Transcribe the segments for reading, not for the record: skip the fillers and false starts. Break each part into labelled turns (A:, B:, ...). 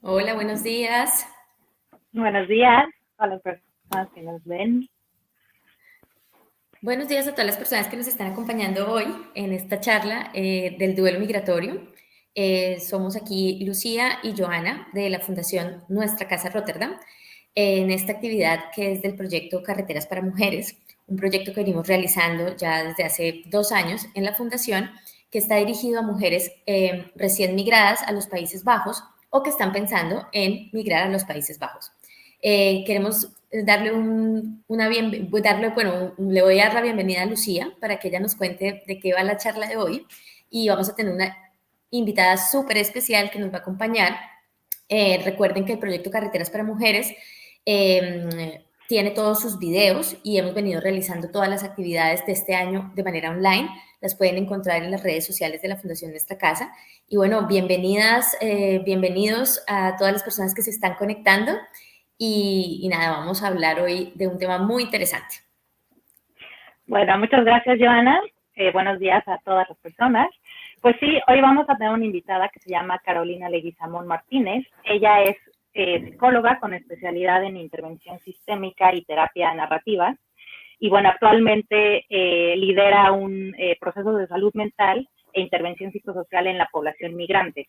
A: Hola, buenos días.
B: Buenos días a las personas que nos ven.
A: Buenos días a todas las personas que nos están acompañando hoy en esta charla del duelo migratorio. Somos aquí Lucía y Joana de la Fundación Nuestra Casa Rotterdam en esta actividad que es del proyecto Carreteras para Mujeres, un proyecto que venimos realizando ya desde hace 2 años en la Fundación, que está dirigido a mujeres recién migradas a los Países Bajos o que están pensando en migrar a los Países Bajos. Queremos le voy a dar la bienvenida a Lucía para que ella nos cuente de qué va la charla de hoy y vamos a tener una invitada súper especial que nos va a acompañar. Recuerden que el proyecto Carreteras para Mujeres tiene todos sus videos y hemos venido realizando todas las actividades de este año de manera online. Las pueden encontrar en las redes sociales de la Fundación Nuestra Casa. Y bueno, bienvenidos a todas las personas que se están conectando. Y nada, vamos a hablar hoy de un tema muy interesante.
B: Bueno, muchas gracias, Joana. Buenos días a todas las personas. Pues sí, hoy vamos a tener una invitada que se llama Carolina Leguizamón Martínez. Ella es psicóloga con especialidad en intervención sistémica y terapia narrativa. Y bueno, actualmente lidera un proceso de salud mental e intervención psicosocial en la población migrante,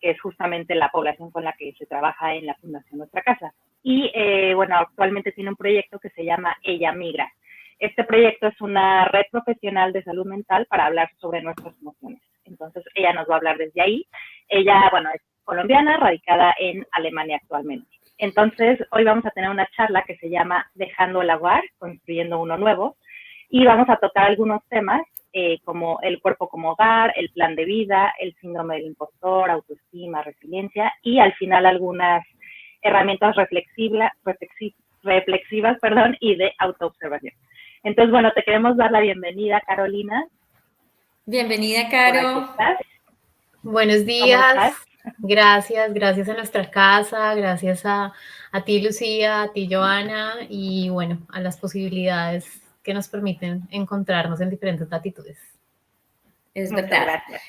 B: que es justamente la población con la que se trabaja en la Fundación Nuestra Casa. Y bueno, actualmente tiene un proyecto que se llama Ella Migra. Este proyecto es una red profesional de salud mental para hablar sobre nuestras emociones. Entonces, ella nos va a hablar desde ahí. Ella, bueno, es colombiana, radicada en Alemania actualmente. Entonces, hoy vamos a tener una charla que se llama Dejando el hogar, construyendo uno nuevo, y vamos a tocar algunos temas como el cuerpo como hogar, el plan de vida, el síndrome del impostor, autoestima, resiliencia, y al final algunas herramientas reflexivas, y de autoobservación. Entonces, bueno, te queremos dar la bienvenida, Carolina.
A: Bienvenida,
B: Por aquí
A: Caro.
B: estás.
C: Buenos
B: ¿Cómo
C: días,
B: estás?
C: gracias a nuestra casa, gracias a ti Lucía, a ti Joana y bueno, a las posibilidades que nos permiten encontrarnos en diferentes latitudes.
A: Es
B: Muchas
A: verdad.
B: gracias.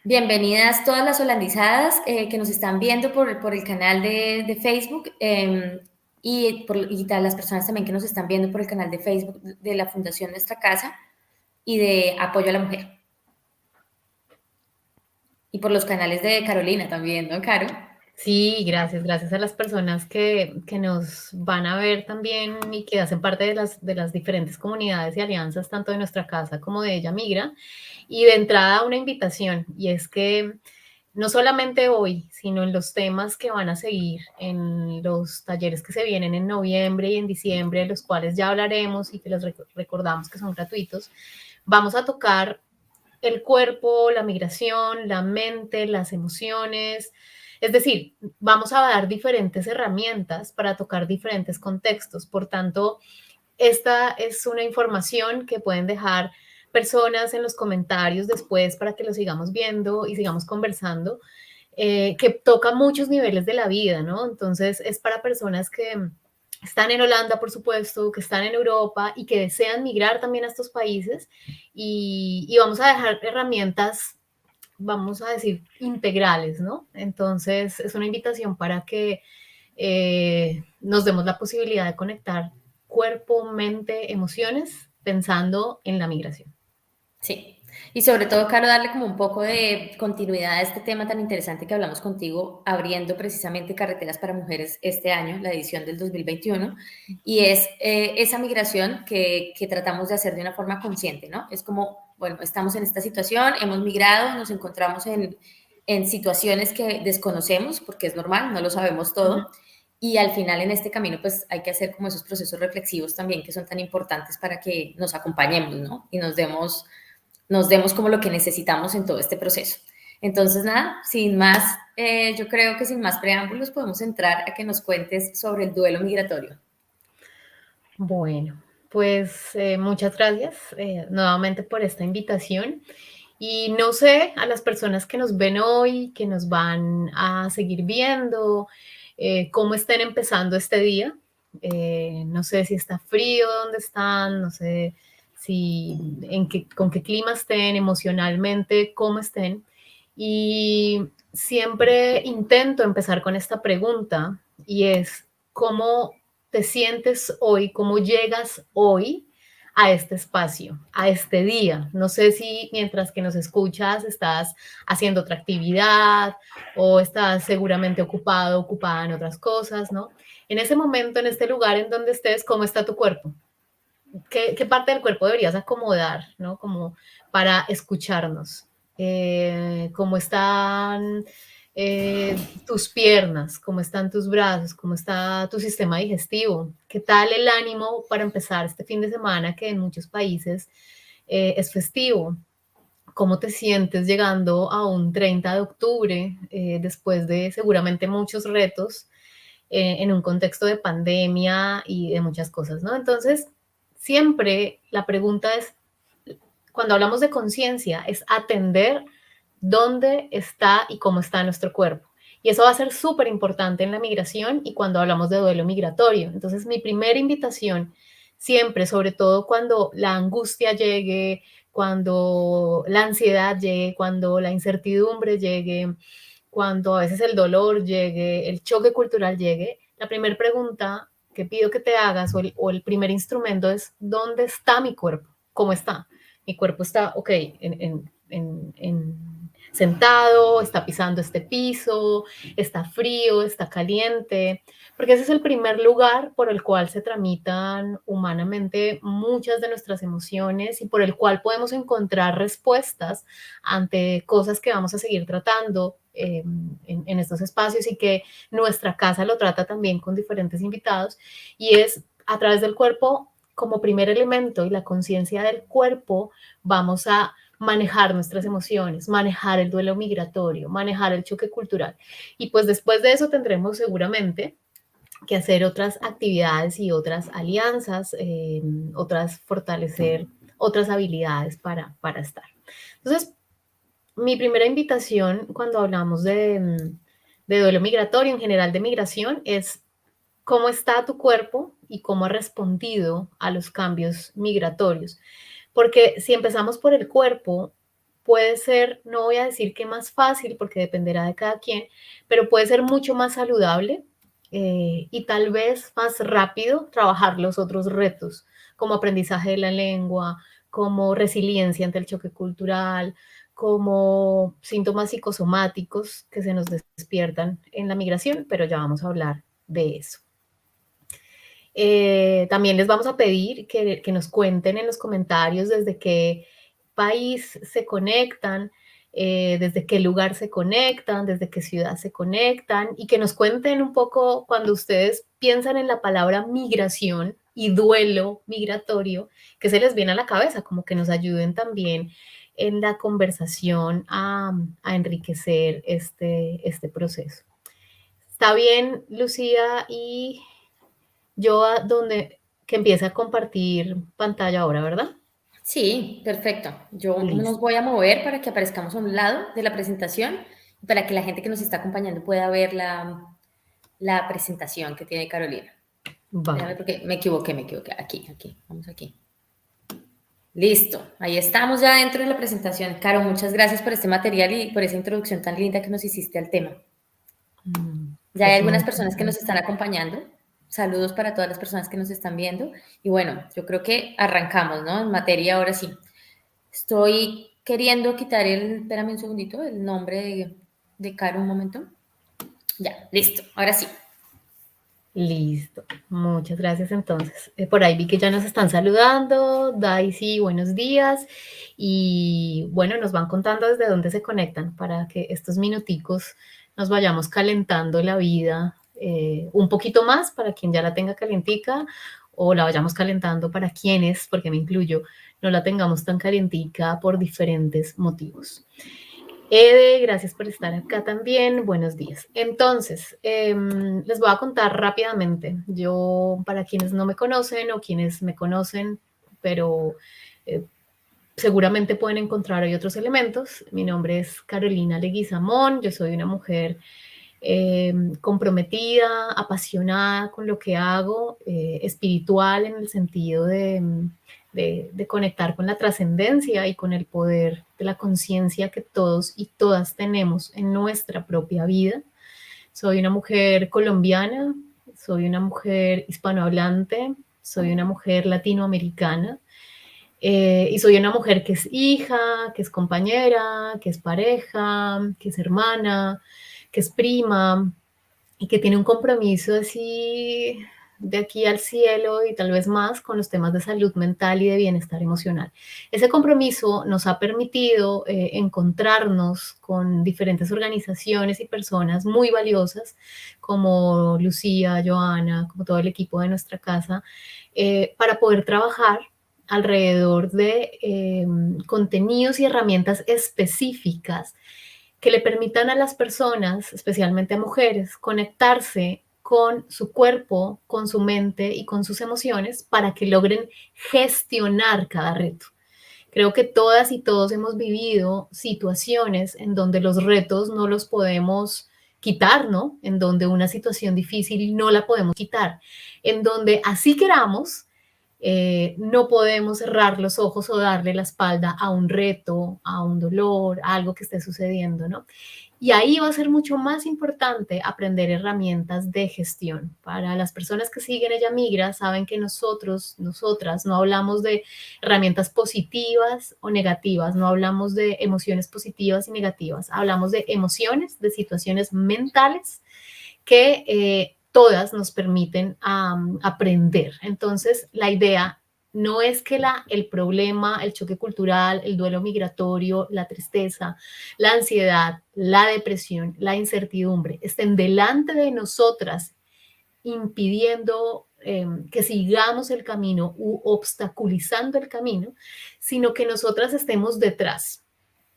A: Bienvenidas todas las holandizadas que nos están viendo por el canal de Facebook y a las personas también que nos están viendo por el canal de Facebook de la Fundación Nuestra Casa y de Apoyo a la Mujer. Y por los canales de Carolina también, ¿no, Caro?
C: Sí, gracias a las personas que nos van a ver también y que hacen parte de las diferentes comunidades y alianzas, tanto de nuestra casa como de Ella Migra. Y de entrada una invitación, y es que no solamente hoy, sino en los temas que van a seguir, en los talleres que se vienen en noviembre y en diciembre, de los cuales ya hablaremos y que les recordamos que son gratuitos, vamos a tocar el cuerpo, la migración, la mente, las emociones. Es decir, vamos a dar diferentes herramientas para tocar diferentes contextos. Por tanto, esta es una información que pueden dejar personas en los comentarios después para que lo sigamos viendo y sigamos conversando, que toca muchos niveles de la vida, ¿no? Entonces, es para personas que están en Holanda, por supuesto, que están en Europa y que desean migrar también a estos países. Y vamos a dejar herramientas, vamos a decir, integrales, ¿no? Entonces, es una invitación para que nos demos la posibilidad de conectar cuerpo, mente, emociones, pensando en la migración.
A: Sí, y sobre todo, Caro, darle como un poco de continuidad a este tema tan interesante que hablamos contigo, abriendo precisamente Carreteras para Mujeres este año, la edición del 2021, y es esa migración que tratamos de hacer de una forma consciente, ¿no? Es como, bueno, estamos en esta situación, hemos migrado, nos encontramos en situaciones que desconocemos, porque es normal, no lo sabemos todo, y al final en este camino pues hay que hacer como esos procesos reflexivos también que son tan importantes para que nos acompañemos, ¿no? Y nos demos como lo que necesitamos en todo este proceso. Entonces, nada, sin más, yo creo que sin más preámbulos podemos entrar a que nos cuentes sobre el duelo migratorio.
C: Bueno, pues muchas gracias nuevamente por esta invitación. Y no sé, a las personas que nos ven hoy, que nos van a seguir viendo, cómo estén empezando este día. No sé si está frío donde están, no sé si con qué clima estén, emocionalmente, cómo estén. Y siempre intento empezar con esta pregunta y es, ¿cómo te sientes hoy? ¿Cómo llegas hoy a este espacio, a este día? No sé si mientras que nos escuchas estás haciendo otra actividad o estás seguramente ocupado, ocupada en otras cosas, ¿no? En ese momento, en este lugar en donde estés, ¿cómo está tu cuerpo? ¿Qué parte del cuerpo deberías acomodar, ¿no? Como para escucharnos. ¿Cómo están tus piernas? ¿Cómo están tus brazos? ¿Cómo está tu sistema digestivo? ¿Qué tal el ánimo para empezar este fin de semana que en muchos países es festivo? ¿Cómo te sientes llegando a un 30 de octubre después de seguramente muchos retos en un contexto de pandemia y de muchas cosas, ¿no? Entonces, siempre la pregunta es, cuando hablamos de conciencia, es atender dónde está y cómo está nuestro cuerpo. Y eso va a ser súper importante en la migración y cuando hablamos de duelo migratorio. Entonces, mi primera invitación siempre, sobre todo cuando la angustia llegue, cuando la ansiedad llegue, cuando la incertidumbre llegue, cuando a veces el dolor llegue, el choque cultural llegue, la primera pregunta que pido que te hagas o el primer instrumento es, ¿dónde está mi cuerpo? ¿Cómo está? Mi cuerpo está, ok, sentado, está pisando este piso, está frío, está caliente, porque ese es el primer lugar por el cual se tramitan humanamente muchas de nuestras emociones y por el cual podemos encontrar respuestas ante cosas que vamos a seguir tratando en estos espacios y que nuestra casa lo trata también con diferentes invitados y es a través del cuerpo como primer elemento y la conciencia del cuerpo vamos a manejar nuestras emociones, manejar el duelo migratorio, manejar el choque cultural. Y pues después de eso tendremos seguramente que hacer otras actividades y otras alianzas, otras fortalecer otras habilidades para estar. Entonces, mi primera invitación cuando hablamos de duelo migratorio, en general de migración, es cómo está tu cuerpo y cómo ha respondido a los cambios migratorios. Porque si empezamos por el cuerpo, puede ser, no voy a decir que más fácil, porque dependerá de cada quien, pero puede ser mucho más saludable y tal vez más rápido trabajar los otros retos, como aprendizaje de la lengua, como resiliencia ante el choque cultural, como síntomas psicosomáticos que se nos despiertan en la migración, pero ya vamos a hablar de eso. También les vamos a pedir que nos cuenten en los comentarios desde qué país se conectan, desde qué lugar se conectan, desde qué ciudad se conectan y que nos cuenten un poco cuando ustedes piensan en la palabra migración y duelo migratorio, que se les viene a la cabeza, como que nos ayuden también en la conversación a enriquecer este proceso. ¿Está bien, Lucía y yo donde que empiece a compartir pantalla ahora, ¿verdad?
A: Sí, perfecto. Yo nos
C: Listo.
A: voy a mover para que aparezcamos a un lado de la presentación y para que la gente que nos está acompañando pueda ver la presentación que tiene Carolina. Déjame
C: Vale.
A: porque me equivoqué. Aquí, vamos aquí. Listo, ahí estamos ya dentro de la presentación. Caro, muchas gracias por este material y por esa introducción tan linda que nos hiciste al tema. Ya hay
C: Pues
A: algunas
C: muchas
A: personas que nos están
C: gracias.
A: acompañando. Saludos para todas las personas que nos están viendo. Y bueno, yo creo que arrancamos, ¿no? En materia ahora sí. Estoy queriendo quitar espérame un segundito, el nombre de Caro un momento. Ya, listo, ahora sí.
C: Listo. Muchas gracias entonces. Por ahí vi que ya nos están saludando. Daisy, buenos días. Y bueno, nos van contando desde dónde se conectan para que estos minuticos nos vayamos calentando la vida un poquito más para quien ya la tenga calientica o la vayamos calentando para quienes, porque me incluyo, no la tengamos tan calientica por diferentes motivos. Ede, gracias por estar acá también. Buenos días. Entonces, les voy a contar rápidamente. Yo, para quienes no me conocen o quienes me conocen, pero eh, seguramente pueden encontrar hoy otros elementos. Mi nombre es Carolina Leguizamón. Yo soy una mujer comprometida, apasionada con lo que hago, espiritual en el sentido de conectar con la trascendencia y con el poder de la conciencia que todos y todas tenemos en nuestra propia vida. Soy una mujer colombiana, soy una mujer hispanohablante, soy una mujer latinoamericana, y soy una mujer que es hija, que es compañera, que es pareja, que es hermana, que es prima y que tiene un compromiso así de aquí al cielo y tal vez más con los temas de salud mental y de bienestar emocional. Ese compromiso nos ha permitido encontrarnos con diferentes organizaciones y personas muy valiosas como Lucía, Joana, como todo el equipo de nuestra casa, para poder trabajar alrededor de contenidos y herramientas específicas que le permitan a las personas, especialmente a mujeres, conectarse con su cuerpo, con su mente y con sus emociones para que logren gestionar cada reto. Creo que todas y todos hemos vivido situaciones en donde los retos no los podemos quitar, ¿no? En donde una situación difícil no la podemos quitar, en donde así queramos, no podemos cerrar los ojos o darle la espalda a un reto, a un dolor, a algo que esté sucediendo, ¿no? Y ahí va a ser mucho más importante aprender herramientas de gestión. Para las personas que siguen Ella Migra, saben que nosotros, nosotras, no hablamos de herramientas positivas o negativas, no hablamos de emociones positivas y negativas, hablamos de emociones, de situaciones mentales que todas nos permiten aprender. Entonces, la idea no es que el problema, el choque cultural, el duelo migratorio, la tristeza, la ansiedad, la depresión, la incertidumbre estén delante de nosotras impidiendo que sigamos el camino u obstaculizando el camino, sino que nosotras estemos detrás.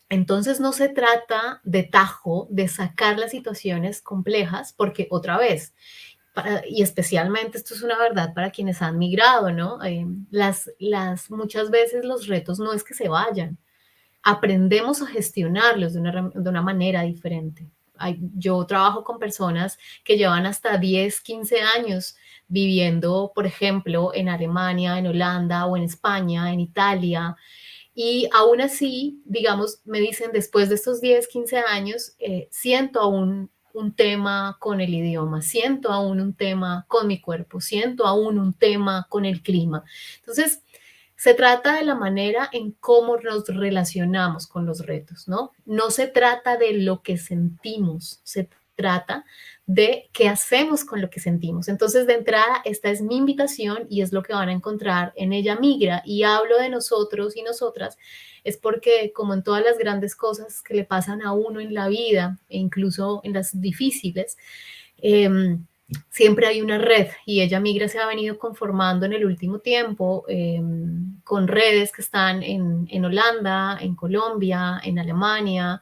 C: Entonces no se trata de tajo, de sacar las situaciones complejas, porque otra vez, y especialmente esto es una verdad para quienes han migrado, ¿no? Muchas veces los retos no es que se vayan, aprendemos a gestionarlos de una manera diferente. Yo trabajo con personas que llevan hasta 10, 15 años viviendo, por ejemplo, en Alemania, en Holanda o en España, en Italia, y aún así, digamos, me dicen después de estos 10, 15 años, siento aún un tema con el idioma, siento aún un tema con mi cuerpo, siento aún un tema con el clima. Entonces, se trata de la manera en cómo nos relacionamos con los retos, ¿no? No se trata de lo que sentimos, se trata de qué hacemos con lo que sentimos. Entonces, de entrada, esta es mi invitación y es lo que van a encontrar en Ella Migra. Y hablo de nosotros y nosotras, es porque como en todas las grandes cosas que le pasan a uno en la vida, e incluso en las difíciles, siempre hay una red y Ella Migra se ha venido conformando en el último tiempo con redes que están en Holanda, en Colombia, en Alemania,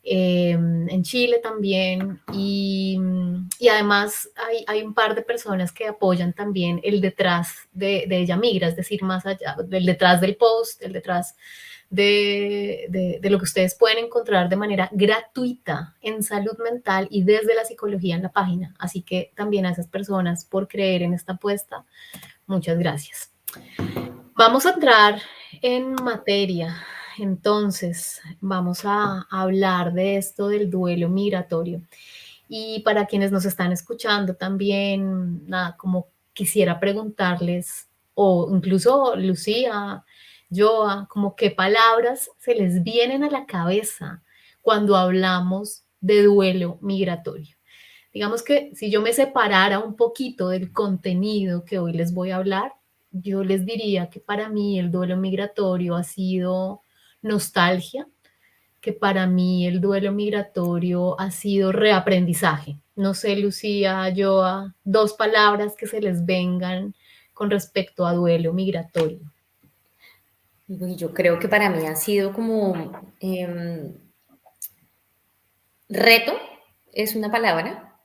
C: en Chile también, y además hay un par de personas que apoyan también el detrás de Ella Migra, es decir, más allá del detrás del post, el detrás de lo que ustedes pueden encontrar de manera gratuita en salud mental y desde la psicología en la página. Así que también a esas personas por creer en esta apuesta, muchas gracias. Vamos a entrar en materia. Entonces, vamos a hablar de esto del duelo migratorio. Y para quienes nos están escuchando también, nada, como quisiera preguntarles, o incluso Lucía, Joa, como qué palabras se les vienen a la cabeza cuando hablamos de duelo migratorio. Digamos que si yo me separara un poquito del contenido que hoy les voy a hablar, yo les diría que para mí el duelo migratorio ha sido nostalgia, que para mí el duelo migratorio ha sido reaprendizaje. No sé, Lucía, Joa, dos palabras que se les vengan con respecto a duelo migratorio.
A: Yo creo que para mí ha sido como reto, es una palabra,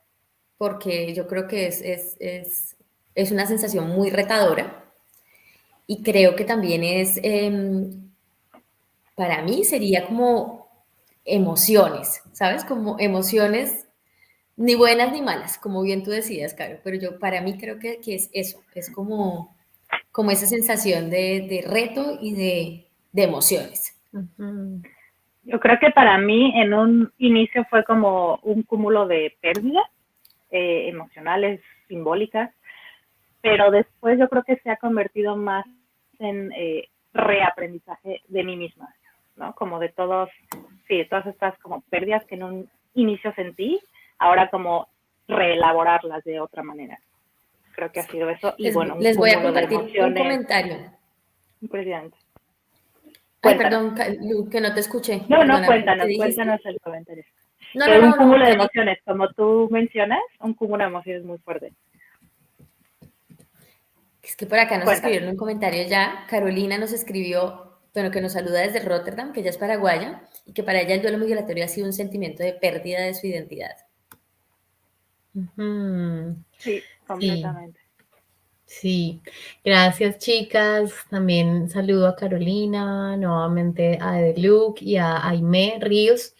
A: porque yo creo que es una sensación muy retadora y creo que también para mí sería como emociones, ¿sabes? Como emociones ni buenas ni malas, como bien tú decías, Caro, pero para mí creo que es eso, es como como esa sensación de reto y de emociones.
B: Yo creo que para mí en un inicio fue como un cúmulo de pérdidas emocionales, simbólicas, pero después yo creo que se ha convertido más en reaprendizaje de mí misma, ¿no? Como de todas estas como pérdidas que en un inicio sentí, ahora como reelaborarlas de otra manera. Creo que ha sido eso. Y bueno, un
A: Les voy a
B: cúmulo de
A: compartir un
B: emociones
A: comentario.
B: impresionante.
A: Ay,
B: Cuéntanos.
A: perdón, Lu, que no te escuché.
B: No,
A: Perdóname, ¿qué
B: cuéntanos
A: dijiste?
B: el comentario.
A: No,
B: Que un
A: no,
B: cúmulo de
A: te digo.
B: emociones, como tú mencionas, un cúmulo de emociones muy fuerte.
A: Es que por acá nos
B: Cuéntanos.
A: escribieron un comentario ya. Carolina nos escribió, bueno, que nos saluda desde Rotterdam, que ella es paraguaya, y que para ella el duelo migratorio ha sido un sentimiento de pérdida de su identidad.
B: Sí, completamente.
C: Sí, gracias chicas. También saludo a Carolina, nuevamente a Edeluc y a Aimé Ríos.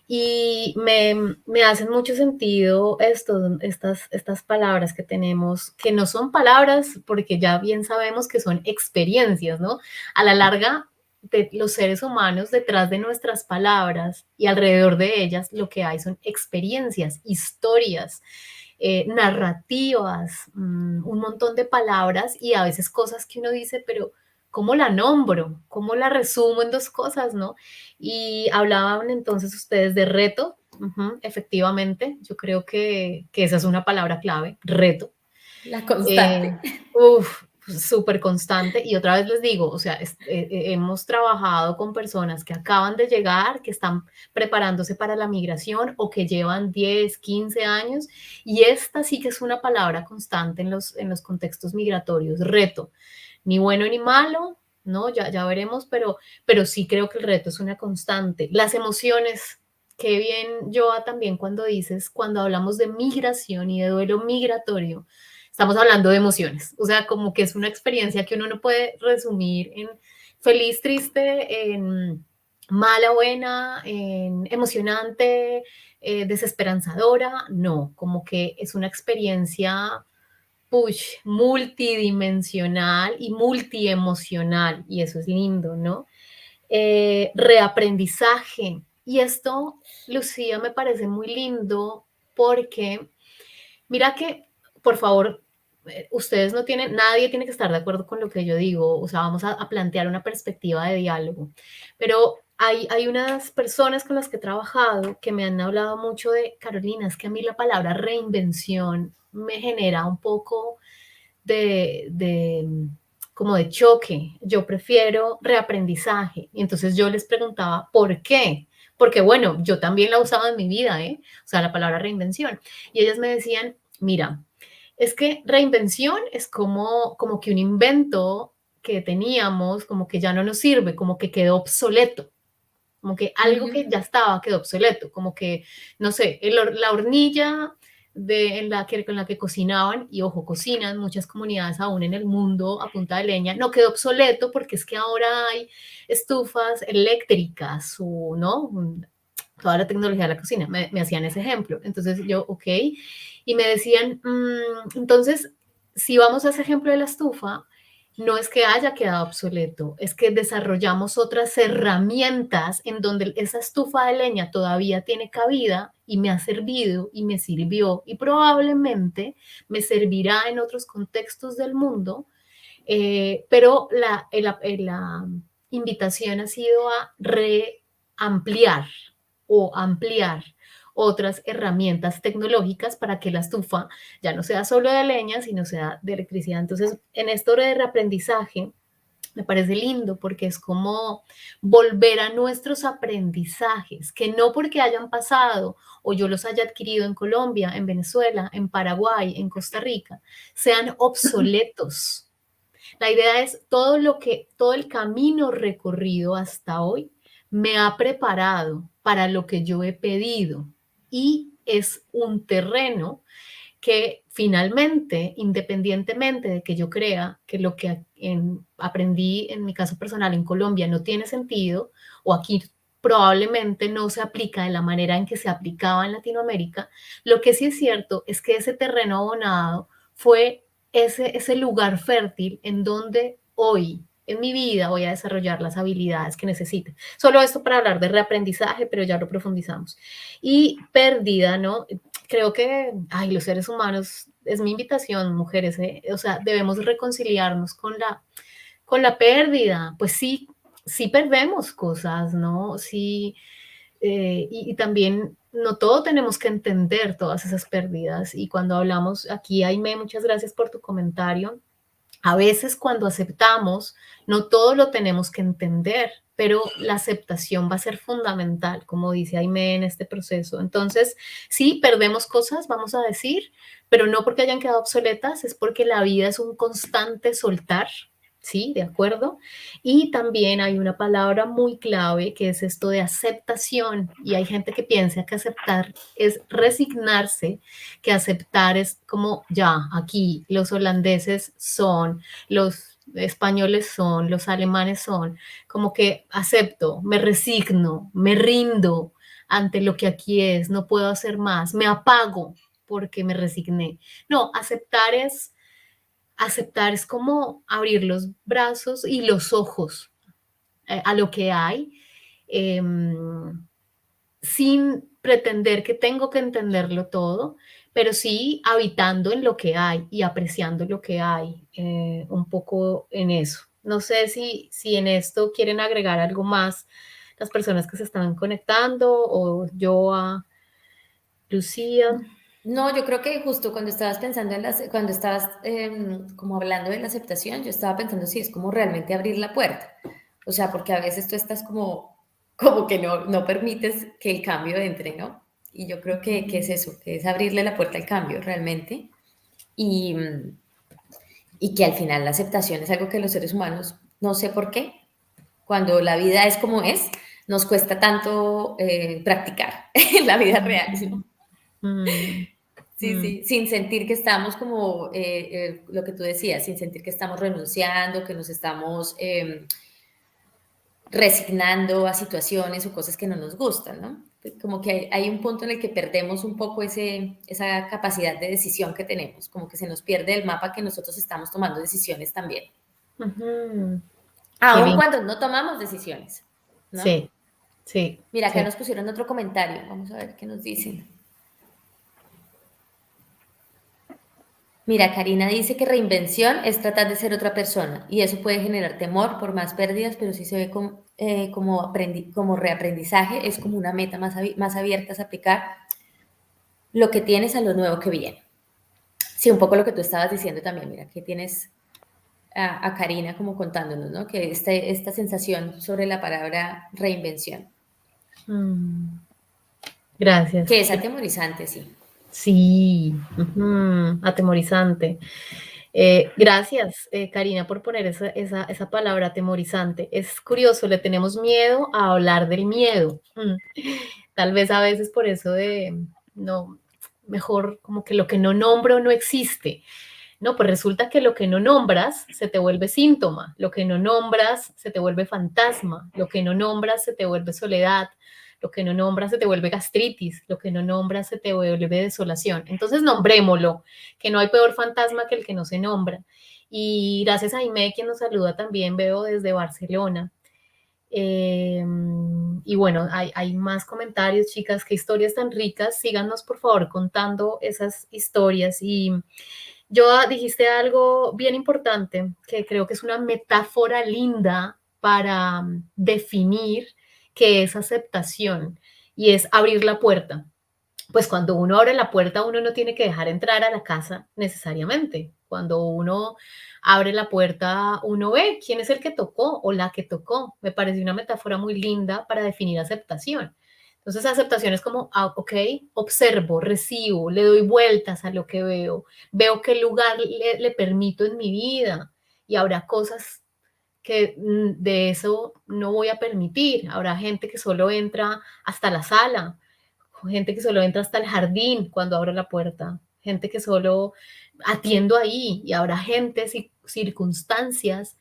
C: Y me hacen mucho sentido estas palabras que tenemos, que no son palabras porque ya bien sabemos que son experiencias, ¿no? A la larga, de los seres humanos detrás de nuestras palabras y alrededor de ellas, lo que hay son experiencias, historias, narrativas, un montón de palabras y a veces cosas que uno dice, pero ¿cómo la nombro? ¿Cómo la resumo en dos cosas, no? Y hablaban entonces ustedes de reto. Efectivamente, yo creo que esa es una palabra clave, reto.
A: La constante.
C: Súper constante. Y otra vez les digo, o sea, hemos trabajado con personas que acaban de llegar, que están preparándose para la migración o que llevan 10, 15 años. Y esta sí que es una palabra constante en los contextos migratorios, reto. Ni bueno ni malo, ¿no? Ya veremos, pero sí creo que el reto es una constante. Las emociones, qué bien, Joa, también cuando hablamos de migración y de duelo migratorio, estamos hablando de emociones, o sea, como que es una experiencia que uno no puede resumir en feliz, triste, en mala, buena, en emocionante, desesperanzadora, no, como que es una experiencia multidimensional y multiemocional, y eso es lindo, ¿no? Reaprendizaje, y esto, Lucía, me parece muy lindo porque, mira que, por favor, ustedes no tienen, nadie tiene que estar de acuerdo con lo que yo digo, o sea, vamos a plantear una perspectiva de diálogo, pero hay unas personas con las que he trabajado que me han hablado mucho de, Carolina, es que a mí la palabra reinvención me genera un poco como de choque, yo prefiero reaprendizaje, y entonces yo les preguntaba, ¿por qué? Porque bueno, yo también la usaba en mi vida, ¿eh? O sea, la palabra reinvención, y ellas me decían, mira, es que reinvención es como que un invento que teníamos, como que ya no nos sirve, como que quedó obsoleto, como que algo que ya estaba quedó obsoleto, como que, no sé, la hornilla con la que cocinaban, y ojo, cocinan muchas comunidades aún en el mundo a punta de leña, no quedó obsoleto porque es que ahora hay estufas eléctricas o, ¿no? Toda la tecnología de la cocina, me hacían ese ejemplo. Entonces yo, ok, y me decían, entonces, si vamos a ese ejemplo de la estufa, no es que haya quedado obsoleto, es que desarrollamos otras herramientas en donde esa estufa de leña todavía tiene cabida y me ha servido y me sirvió y probablemente me servirá en otros contextos del mundo, pero la invitación ha sido a reampliar o ampliar otras herramientas tecnológicas para que la estufa ya no sea solo de leña, sino sea de electricidad. Entonces, en esto de reaprendizaje, me parece lindo porque es como volver a nuestros aprendizajes, que no porque hayan pasado o yo los haya adquirido en Colombia, en Venezuela, en Paraguay, en Costa Rica, sean obsoletos. La idea es todo el camino recorrido hasta hoy me ha preparado para lo que yo he pedido y es un terreno que finalmente, independientemente de que yo crea que lo que aprendí en mi caso personal en Colombia no tiene sentido o aquí probablemente no se aplica de la manera en que se aplicaba en Latinoamérica, lo que sí es cierto es que ese terreno abonado fue ese lugar fértil en donde hoy en mi vida voy a desarrollar las habilidades que necesite. Solo esto para hablar de reaprendizaje, pero ya lo profundizamos. Y pérdida, ¿no? Creo que, ay, los seres humanos, es mi invitación, mujeres, o sea, debemos reconciliarnos con la pérdida. Pues sí, sí perdemos cosas, ¿no? Sí, y también no todo tenemos que entender todas esas pérdidas. Y cuando hablamos aquí, Aime, muchas gracias por tu comentario. A veces cuando aceptamos, no todo lo tenemos que entender, pero la aceptación va a ser fundamental, como dice Aime en este proceso. Entonces, sí, perdemos cosas, vamos a decir, pero no porque hayan quedado obsoletas, es porque la vida es un constante soltar, ¿sí? ¿De acuerdo? Y también hay una palabra muy clave que es esto de aceptación. Y hay gente que piensa que aceptar es resignarse, que aceptar es como ya, aquí los holandeses son, los españoles son, los alemanes son, como que acepto, me resigno, me rindo ante lo que aquí es, no puedo hacer más, me apago porque me resigné. No, aceptar es como abrir los brazos y los ojos a lo que hay, eh, sin pretender que tengo que entenderlo todo, pero sí habitando en lo que hay y apreciando lo que hay, un poco en eso. No sé si en esto quieren agregar algo más las personas que se están conectando o yo a Lucía.
A: No, yo creo que justo cuando estabas pensando cuando estabas como hablando de la aceptación, yo estaba pensando si es como realmente abrir la puerta. O sea, porque a veces tú estás como que no permites que el cambio entre, ¿no? Y yo creo que es eso, que es abrirle la puerta al cambio realmente. Y, y que al final la aceptación es algo que los seres humanos, no sé por qué, cuando la vida es como es, nos cuesta tanto practicar en la vida real, ¿no?
C: Mm,
A: Sí, sí, sin sentir que estamos como lo que tú decías, sin sentir que estamos renunciando, que nos estamos resignando a situaciones o cosas que no nos gustan, ¿no? Como que hay un punto en el que perdemos un poco esa capacidad de decisión que tenemos, como que se nos pierde el mapa que nosotros estamos tomando decisiones también.
C: Qué
A: Aun
C: lindo.
A: cuando no tomamos decisiones, ¿no?
C: Sí, sí.
A: Mira, acá
C: Sí.
A: nos pusieron otro comentario, vamos a ver qué nos dicen. Mira, Karina dice que reinvención es tratar de ser otra persona y eso puede generar temor por más pérdidas, pero sí se ve como reaprendizaje, es como una meta más abierta a aplicar lo que tienes a lo nuevo que viene. Sí, un poco lo que tú estabas diciendo también, mira, que tienes a Karina como contándonos, ¿no? Que esta sensación sobre la palabra reinvención.
C: Gracias.
A: Que es atemorizante, sí.
C: Sí, atemorizante. Gracias, Karina, por poner esa palabra atemorizante. Es curioso, le tenemos miedo a hablar del miedo. Tal vez a veces por eso no, mejor como que lo que no nombro no existe. No, pues resulta que lo que no nombras se te vuelve síntoma, lo que no nombras se te vuelve fantasma, lo que no nombras se te vuelve soledad, lo que no nombras se te vuelve gastritis, lo que no nombras se te vuelve desolación. Entonces nombrémoslo, que no hay peor fantasma que el que no se nombra. Y gracias a Aime, quien nos saluda también, veo desde Barcelona. Y bueno, hay más comentarios, chicas, qué historias tan ricas. Síganos, por favor, contando esas historias. Y yo dijiste algo bien importante, que creo que es una metáfora linda para definir qué es aceptación y es abrir la puerta. Pues cuando uno abre la puerta, uno no tiene que dejar entrar a la casa necesariamente. Cuando uno abre la puerta, uno ve quién es el que tocó o la que tocó. Me pareció una metáfora muy linda para definir aceptación. Entonces, aceptación es como, ok, observo, recibo, le doy vueltas a lo que veo qué lugar le permito en mi vida y habrá cosas que de eso no voy a permitir. Habrá gente que solo entra hasta la sala, gente que solo entra hasta el jardín cuando abro la puerta, gente que solo atiendo ahí y habrá gente, circunstancias,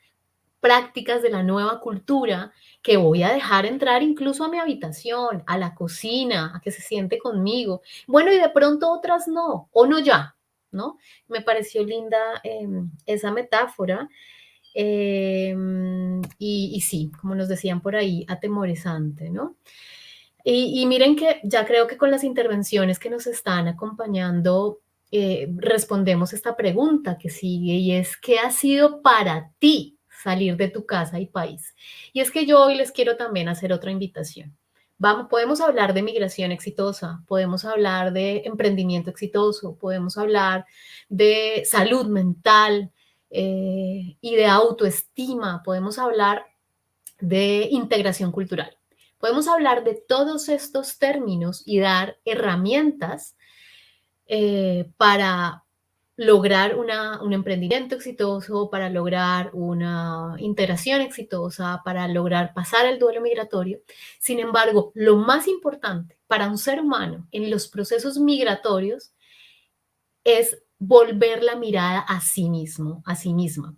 C: prácticas de la nueva cultura que voy a dejar entrar incluso a mi habitación, a la cocina, a que se siente conmigo. Bueno, y de pronto otras no, o no ya. ¿no? Me pareció linda esa metáfora. Y sí, como nos decían por ahí, atemorizante, ¿no? Y miren que ya creo que con las intervenciones que nos están acompañando, respondemos esta pregunta que sigue y es, ¿qué ha sido para ti salir de tu casa y país? Y es que yo hoy les quiero también hacer otra invitación. Vamos, podemos hablar de migración exitosa, podemos hablar de emprendimiento exitoso, podemos hablar de salud mental y de autoestima, podemos hablar de integración cultural. Podemos hablar de todos estos términos y dar herramientas para lograr un emprendimiento exitoso, para lograr una integración exitosa, para lograr pasar el duelo migratorio. Sin embargo, lo más importante para un ser humano en los procesos migratorios es volver la mirada a sí mismo, a sí misma.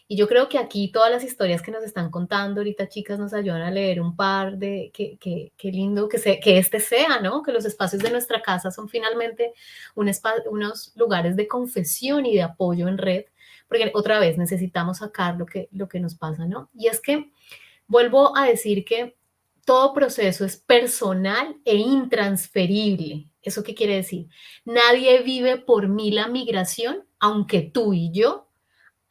C: Y yo creo que aquí todas las historias que nos están contando ahorita, chicas, nos ayudan a leer un par de, qué lindo que este sea, ¿no? Que los espacios de nuestra casa son finalmente unos lugares de confesión y de apoyo en red, porque otra vez necesitamos sacar lo que nos pasa, ¿no? Y es que vuelvo a decir que todo proceso es personal e intransferible. ¿Eso qué quiere decir? Nadie vive por mí la migración, aunque tú y yo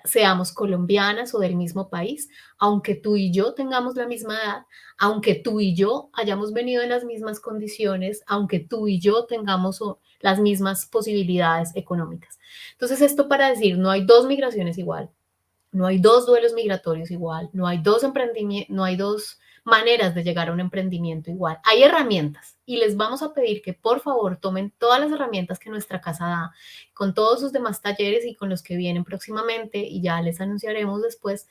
C: seamos colombianas o del mismo país, aunque tú y yo tengamos la misma edad, aunque tú y yo hayamos venido en las mismas condiciones, aunque tú y yo tengamos las mismas posibilidades económicas. Entonces, esto para decir, no hay dos migraciones igual, no hay dos duelos migratorios igual, no hay dos emprendimientos, no hay dos maneras de llegar a un emprendimiento igual. Hay herramientas y les vamos a pedir que por favor tomen todas las herramientas que nuestra casa da, con todos sus demás talleres y con los que vienen próximamente y ya les anunciaremos después,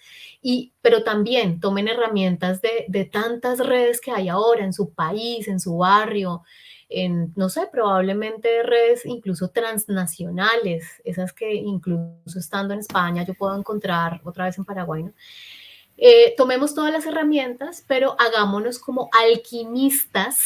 C: pero también tomen herramientas de tantas redes que hay ahora en su país, en su barrio, en, no sé, probablemente redes incluso transnacionales, esas que incluso estando en España yo puedo encontrar otra vez en Paraguay, ¿no? Tomemos todas las herramientas, pero hagámonos como alquimistas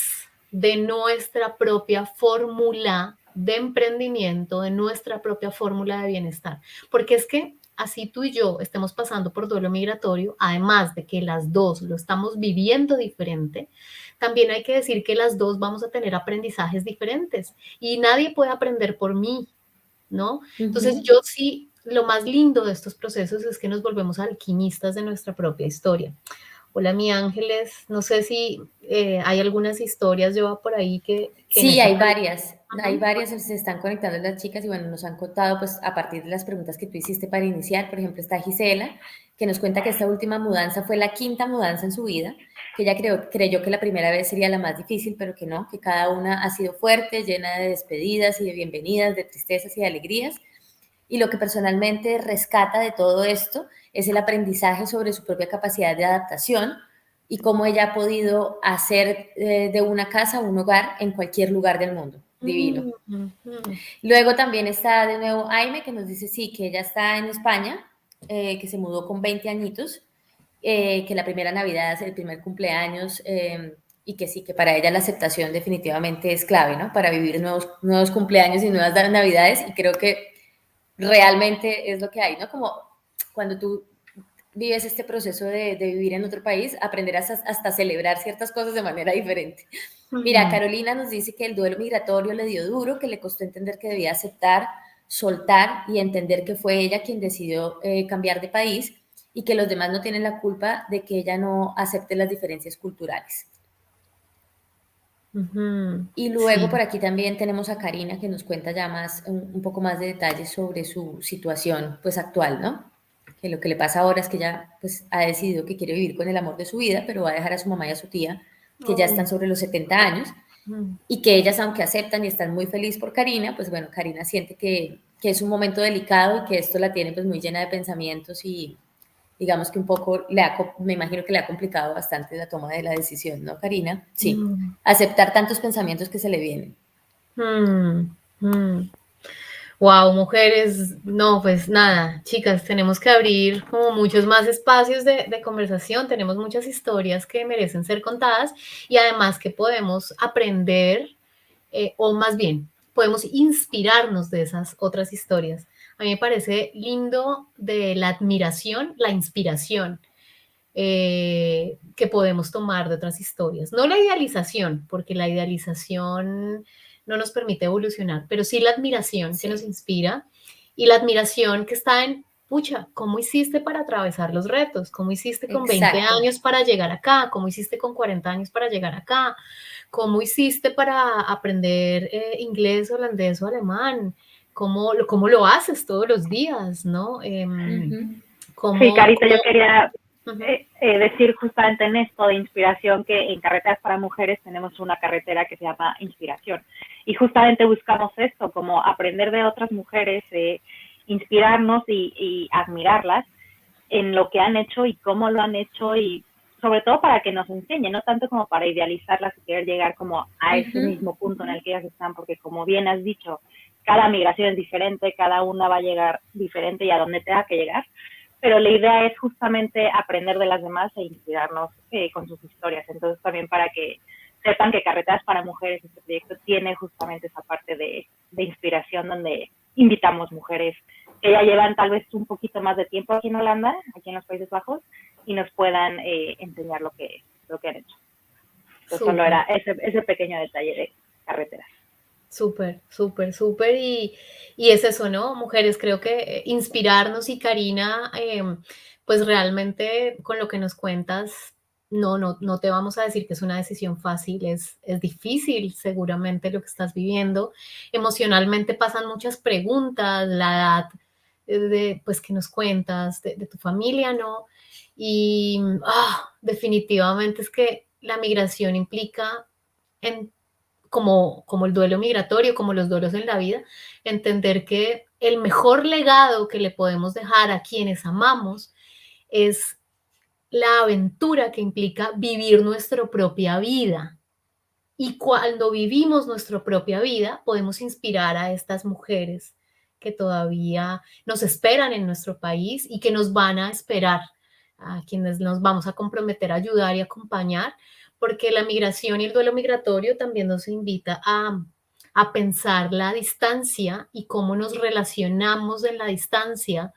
C: de nuestra propia fórmula de emprendimiento, de nuestra propia fórmula de bienestar. Porque es que así tú y yo estemos pasando por duelo migratorio, además de que las dos lo estamos viviendo diferente, también hay que decir que las dos vamos a tener aprendizajes diferentes y nadie puede aprender por mí, ¿no? Entonces yo sí, lo más lindo de estos procesos es que nos volvemos alquimistas de nuestra propia historia. Hola, mi Ángeles, no sé si hay algunas historias yo por ahí que
A: sí, hay varias, se están conectando las chicas y bueno, nos han contado pues a partir de las preguntas que tú hiciste para iniciar, por ejemplo está Gisela, que nos cuenta que esta última mudanza fue la quinta mudanza en su vida, que ella creyó que la primera vez sería la más difícil, pero que no, que cada una ha sido fuerte, llena de despedidas y de bienvenidas, de tristezas y de alegrías, y lo que personalmente rescata de todo esto es el aprendizaje sobre su propia capacidad de adaptación y cómo ella ha podido hacer de una casa un hogar en cualquier lugar del mundo. Divino. Luego también está de nuevo Aime, que nos dice sí, que ella está en España, que se mudó con 20 añitos, que la primera Navidad es el primer cumpleaños, y que sí, que para ella la aceptación definitivamente es clave, ¿no? Para vivir nuevos cumpleaños y nuevas Navidades, y creo que realmente es lo que hay, ¿no? Como cuando tú vives este proceso de vivir en otro país, aprenderás hasta celebrar ciertas cosas de manera diferente. Mira, Carolina nos dice que el duelo migratorio le dio duro, que le costó entender que debía aceptar, soltar y entender que fue ella quien decidió cambiar de país y que los demás no tienen la culpa de que ella no acepte las diferencias culturales. Y luego por aquí también tenemos a Karina que nos cuenta ya más, un poco más de detalles sobre su situación pues actual, ¿no? Que lo que le pasa ahora es que ella pues ha decidido que quiere vivir con el amor de su vida, pero va a dejar a su mamá y a su tía, que ya están sobre los 70 años, y que ellas, aunque aceptan y están muy felices por Karina, pues bueno, Karina siente que es un momento delicado y que esto la tiene pues muy llena de pensamientos y digamos que un poco me imagino que le ha complicado bastante la toma de la decisión, ¿no, Karina? Sí, aceptar tantos pensamientos que se le vienen.
C: Wow, mujeres, no, pues nada, chicas, tenemos que abrir como muchos más espacios de conversación, tenemos muchas historias que merecen ser contadas y además que podemos aprender, o más bien, podemos inspirarnos de esas otras historias. A mí me parece lindo de la admiración, la inspiración que podemos tomar de otras historias. No la idealización, porque la idealización no nos permite evolucionar, pero sí la admiración que nos inspira y la admiración que está en, pucha, ¿cómo hiciste para atravesar los retos? ¿Cómo hiciste con 20
A: Exacto.
C: años para llegar acá? ¿Cómo hiciste con 40 años para llegar acá? ¿Cómo hiciste para aprender inglés, holandés o alemán? ¿Cómo lo haces todos los días? ¿No?
B: Sí, Carita, yo quería
C: Uh-huh.
B: decir justamente en esto de inspiración que en Carreteras para Mujeres tenemos una carretera que se llama Inspiración. Y justamente buscamos esto, como aprender de otras mujeres, inspirarnos y admirarlas en lo que han hecho y cómo lo han hecho y sobre todo para que nos enseñen, no tanto como para idealizarlas y querer llegar como a ese mismo punto en el que ellas están, porque como bien has dicho, cada migración es diferente, cada una va a llegar diferente y a donde tenga que llegar, pero la idea es justamente aprender de las demás e inspirarnos con sus historias. Entonces también para que sepan que Carreteras para Mujeres, este proyecto tiene justamente esa parte de inspiración donde invitamos mujeres que ya llevan tal vez un poquito más de tiempo aquí en Holanda, aquí en los Países Bajos, y nos puedan enseñar lo que han hecho. Entonces solo era ese pequeño detalle de Carreteras.
C: Súper, súper, súper. Y es eso, ¿no? Mujeres, creo que inspirarnos y Karina, pues realmente con lo que nos cuentas, no te vamos a decir que es una decisión fácil, es difícil seguramente lo que estás viviendo. Emocionalmente pasan muchas preguntas, la edad pues que nos cuentas de tu familia, ¿no? Y definitivamente es que la migración implica en como el duelo migratorio, como los duelos en la vida, entender que el mejor legado que le podemos dejar a quienes amamos es la aventura que implica vivir nuestra propia vida. Y cuando vivimos nuestra propia vida, podemos inspirar a estas mujeres que todavía nos esperan en nuestro país y que nos van a esperar, a quienes nos vamos a comprometer a ayudar y acompañar, porque la migración y el duelo migratorio también nos invita a pensar la distancia y cómo nos relacionamos en la distancia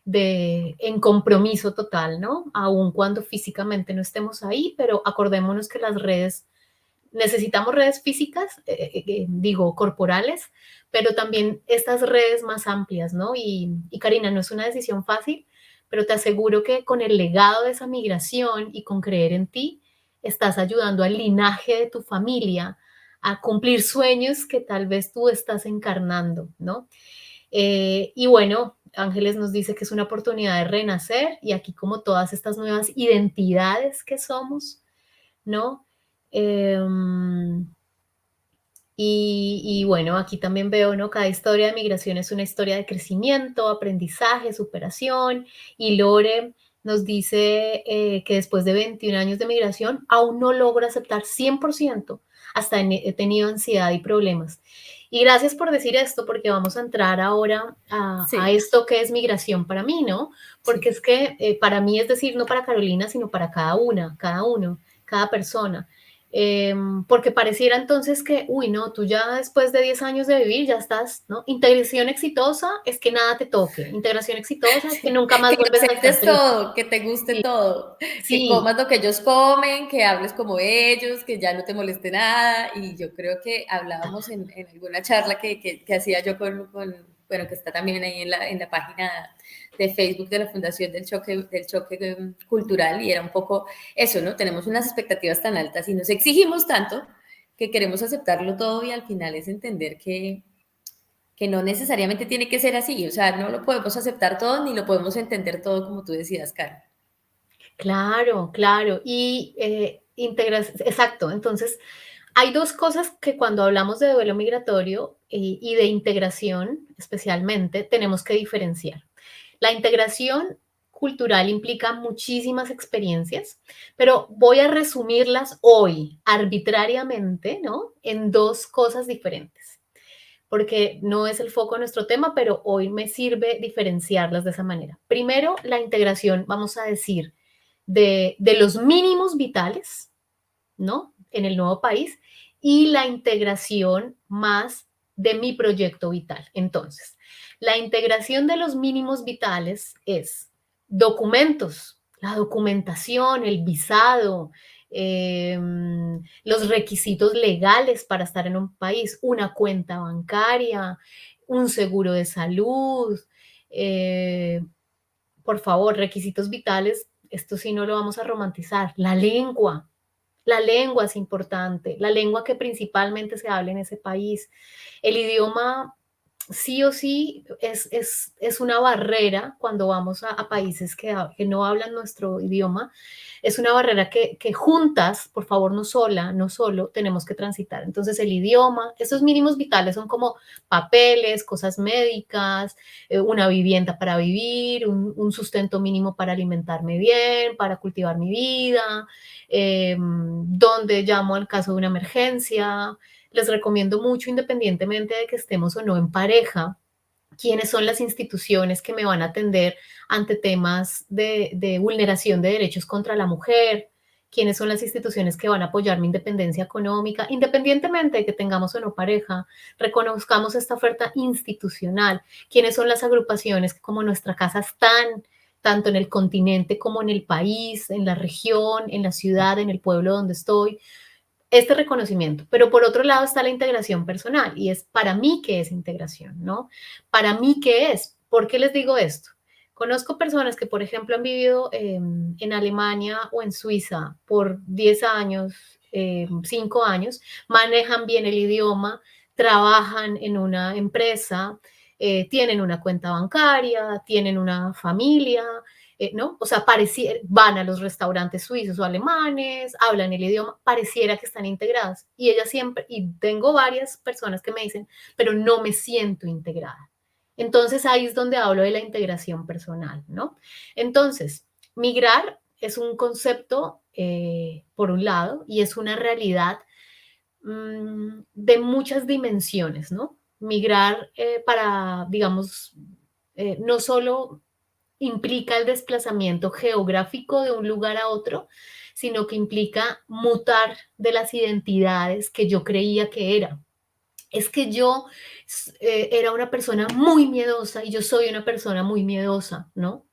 C: en compromiso total, ¿no? Aun cuando físicamente no estemos ahí, pero acordémonos que las redes necesitamos redes físicas, digo, corporales, pero también estas redes más amplias, ¿no? Y Karina, no es una decisión fácil, pero te aseguro que con el legado de esa migración y con creer en ti, estás ayudando al linaje de tu familia a cumplir sueños que tal vez tú estás encarnando, ¿no? Y bueno, Ángeles nos dice que es una oportunidad de renacer y aquí como todas estas nuevas identidades que somos, ¿no? Y bueno, aquí también veo, ¿no? Cada historia de migración es una historia de crecimiento, aprendizaje, superación. Y Lore nos dice que después de 21 años de migración aún no logro aceptar 100%, hasta he tenido ansiedad y problemas. Y gracias por decir esto, porque vamos a entrar ahora a esto que es migración para mí, ¿no? Porque es que para mí, es decir, no para Carolina, sino para cada una, cada uno, cada persona. Porque pareciera entonces que, uy, no, tú ya después de 10 años de vivir ya estás, ¿no? Integración exitosa es que nada te toque. Integración exitosa es que nunca más vuelves a estar
A: aceptes
C: triste.
A: todo, que te guste
C: Sí,
A: todo, que
C: sí,
A: comas lo que ellos comen, que hables como ellos, que ya no te moleste nada. Y yo creo que hablábamos en alguna charla que hacía yo bueno, que está también ahí en la página de Facebook de la Fundación del Choque Cultural, y era un poco eso, ¿no? Tenemos unas expectativas tan altas y nos exigimos tanto que queremos aceptarlo todo, y al final es entender que no necesariamente tiene que ser así, o sea, no lo podemos aceptar todo ni lo podemos entender todo como tú decías, Karen.
C: claro, claro. Y exacto. Entonces, hay dos cosas que cuando hablamos de duelo migratorio y de integración, especialmente, tenemos que diferenciar. La integración cultural implica muchísimas experiencias, pero voy a resumirlas hoy arbitrariamente, ¿no? En dos cosas diferentes, porque no es el foco de nuestro tema, pero hoy me sirve diferenciarlas de esa manera. Primero, la integración, vamos a decir, de los mínimos vitales, ¿no? En el nuevo país, y la integración más de mi proyecto vital. Entonces, la integración de los mínimos vitales es documentos, la documentación, el visado, los requisitos legales para estar en un país, una cuenta bancaria, un seguro de salud, por favor, requisitos vitales, esto sí no lo vamos a romantizar, la lengua. La lengua es importante, la lengua que principalmente se habla en ese país. El idioma sí o sí es una barrera cuando vamos a países que no hablan nuestro idioma. Es una barrera que juntas, por favor, no sola, no solo, tenemos que transitar. Entonces, el idioma, esos mínimos vitales son como papeles, cosas médicas, una vivienda para vivir, un sustento mínimo para alimentarme bien, para cultivar mi vida, donde llamo al caso de una emergencia. Les recomiendo mucho, independientemente de que estemos o no en pareja, quiénes son las instituciones que me van a atender ante temas de vulneración de derechos contra la mujer, quiénes son las instituciones que van a apoyar mi independencia económica, independientemente de que tengamos o no pareja, reconozcamos esta oferta institucional, quiénes son las agrupaciones que como nuestra casa están tanto en el continente como en el país, en la región, en la ciudad, en el pueblo donde estoy, este reconocimiento. Pero por otro lado está la integración personal y es para mí qué es integración, ¿no? Para mí qué es. ¿Por qué les digo esto? Conozco personas que, por ejemplo, han vivido en Alemania o en Suiza por 10 años, 5 años, manejan bien el idioma, trabajan en una empresa, tienen una cuenta bancaria, tienen una familia, ¿no? O sea, van a los restaurantes suizos o alemanes, hablan el idioma, pareciera que están integradas. Y ella siempre, y tengo varias personas que me dicen, pero no me siento integrada. Entonces ahí es donde hablo de la integración personal, ¿no? Entonces, migrar es un concepto, por un lado, y es una realidad de muchas dimensiones, ¿no? Migrar para, digamos, no solo implica el desplazamiento geográfico de un lugar a otro, sino que implica mutar de las identidades que yo creía que era. Es que yo era una persona muy miedosa y yo soy una persona muy miedosa, ¿no?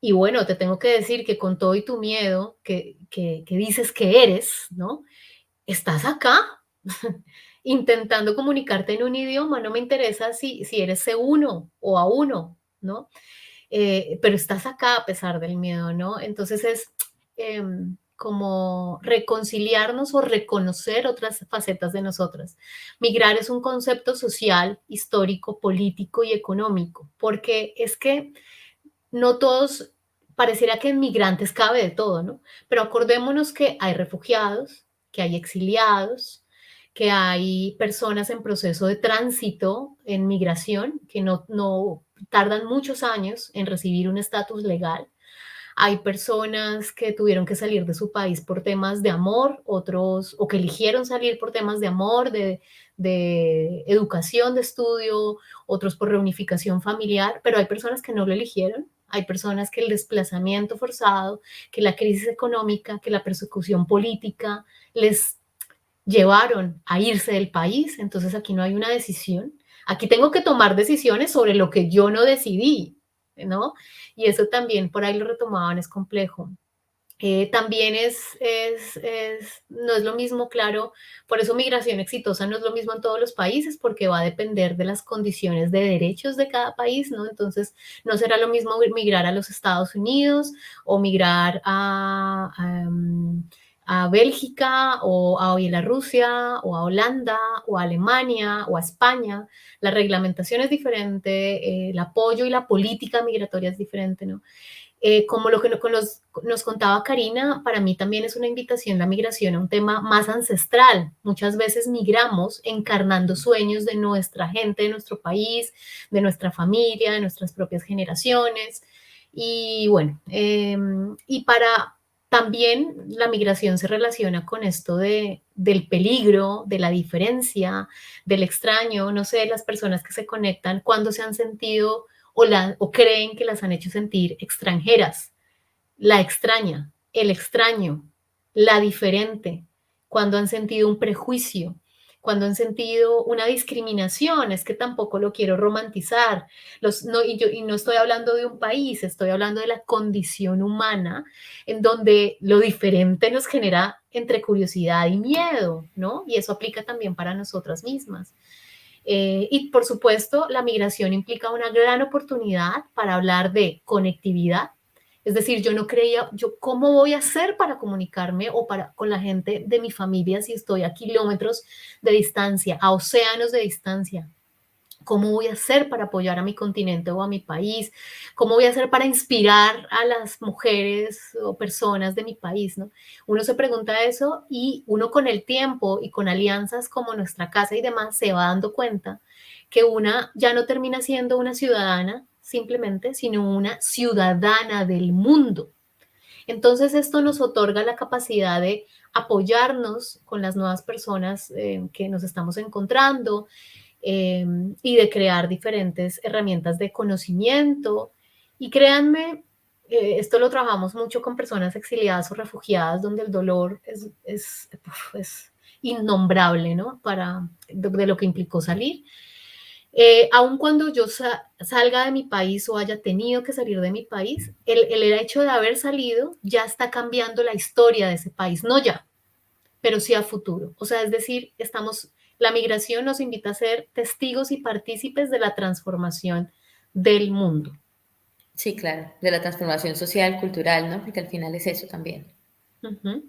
C: Y bueno, te tengo que decir que con todo y tu miedo que dices que eres, ¿no? Estás acá intentando comunicarte en un idioma, no me interesa si eres C1 o A1, ¿no? Pero estás acá a pesar del miedo, ¿no? Entonces es como reconciliarnos o reconocer otras facetas de nosotras. Migrar es un concepto social, histórico, político y económico, porque es que no todos, pareciera que en migrantes cabe de todo, ¿no? Pero acordémonos que hay refugiados, que hay exiliados, que hay personas en proceso de tránsito en migración, que no tardan muchos años en recibir un estatus legal. Hay personas que tuvieron que salir de su país por temas de amor, otros, o que eligieron salir por temas de amor, de educación, de estudio, otros por reunificación familiar, pero hay personas que no lo eligieron. Hay personas que el desplazamiento forzado, que la crisis económica, que la persecución política les llevaron a irse del país. Entonces aquí no hay una decisión. Aquí tengo que tomar decisiones sobre lo que yo no decidí, ¿no? Y eso también por ahí lo retomaban, es complejo. También no es lo mismo, claro, por eso migración exitosa no es lo mismo en todos los países, porque va a depender de las condiciones de derechos de cada país, ¿no? Entonces, no será lo mismo migrar a los Estados Unidos o migrar a Bélgica o a Bielorrusia o a Holanda o a Alemania o a España. La reglamentación es diferente, el apoyo y la política migratoria es diferente, ¿no? Como lo que nos contaba Karina, para mí también es una invitación la migración a un tema más ancestral. Muchas veces migramos encarnando sueños de nuestra gente, de nuestro país, de nuestra familia, de nuestras propias generaciones. Y bueno, y para también la migración se relaciona con esto del peligro, de la diferencia, del extraño, no sé, las personas que se conectan cuando se han sentido o creen que las han hecho sentir extranjeras, la extraña, el extraño, la diferente, cuando han sentido un prejuicio. cuando han sentido una discriminación. Es que tampoco lo quiero romantizar. Y no estoy hablando de un país, estoy hablando de la condición humana, en donde lo diferente nos genera entre curiosidad y miedo, ¿no? Y eso aplica también para nosotras mismas. Y por supuesto, la migración implica una gran oportunidad para hablar de conectividad. Es decir, yo no creía, ¿cómo voy a hacer para comunicarme con la gente de mi familia si estoy a kilómetros de distancia, a océanos de distancia? ¿Cómo voy a hacer para apoyar a mi continente o a mi país? ¿Cómo voy a hacer para inspirar a las mujeres o personas de mi país, ¿no? Uno se pregunta eso y uno con el tiempo y con alianzas como Nuestra Casa y demás se va dando cuenta que una ya no termina siendo una ciudadana simplemente, sino una ciudadana del mundo. Entonces esto nos otorga la capacidad de apoyarnos con las nuevas personas que nos estamos encontrando, y de crear diferentes herramientas de conocimiento. Y créanme, esto lo trabajamos mucho con personas exiliadas o refugiadas, donde el dolor es innombrable, ¿no? De lo que implicó salir. Aun cuando yo salga de mi país o haya tenido que salir de mi país, el hecho de haber salido ya está cambiando la historia de ese país, no ya, pero sí a futuro. O sea, es decir, la migración nos invita a ser testigos y partícipes de la transformación del mundo.
A: Sí, claro, de la transformación social, cultural, ¿no? Porque al final es eso también.
C: Uh-huh.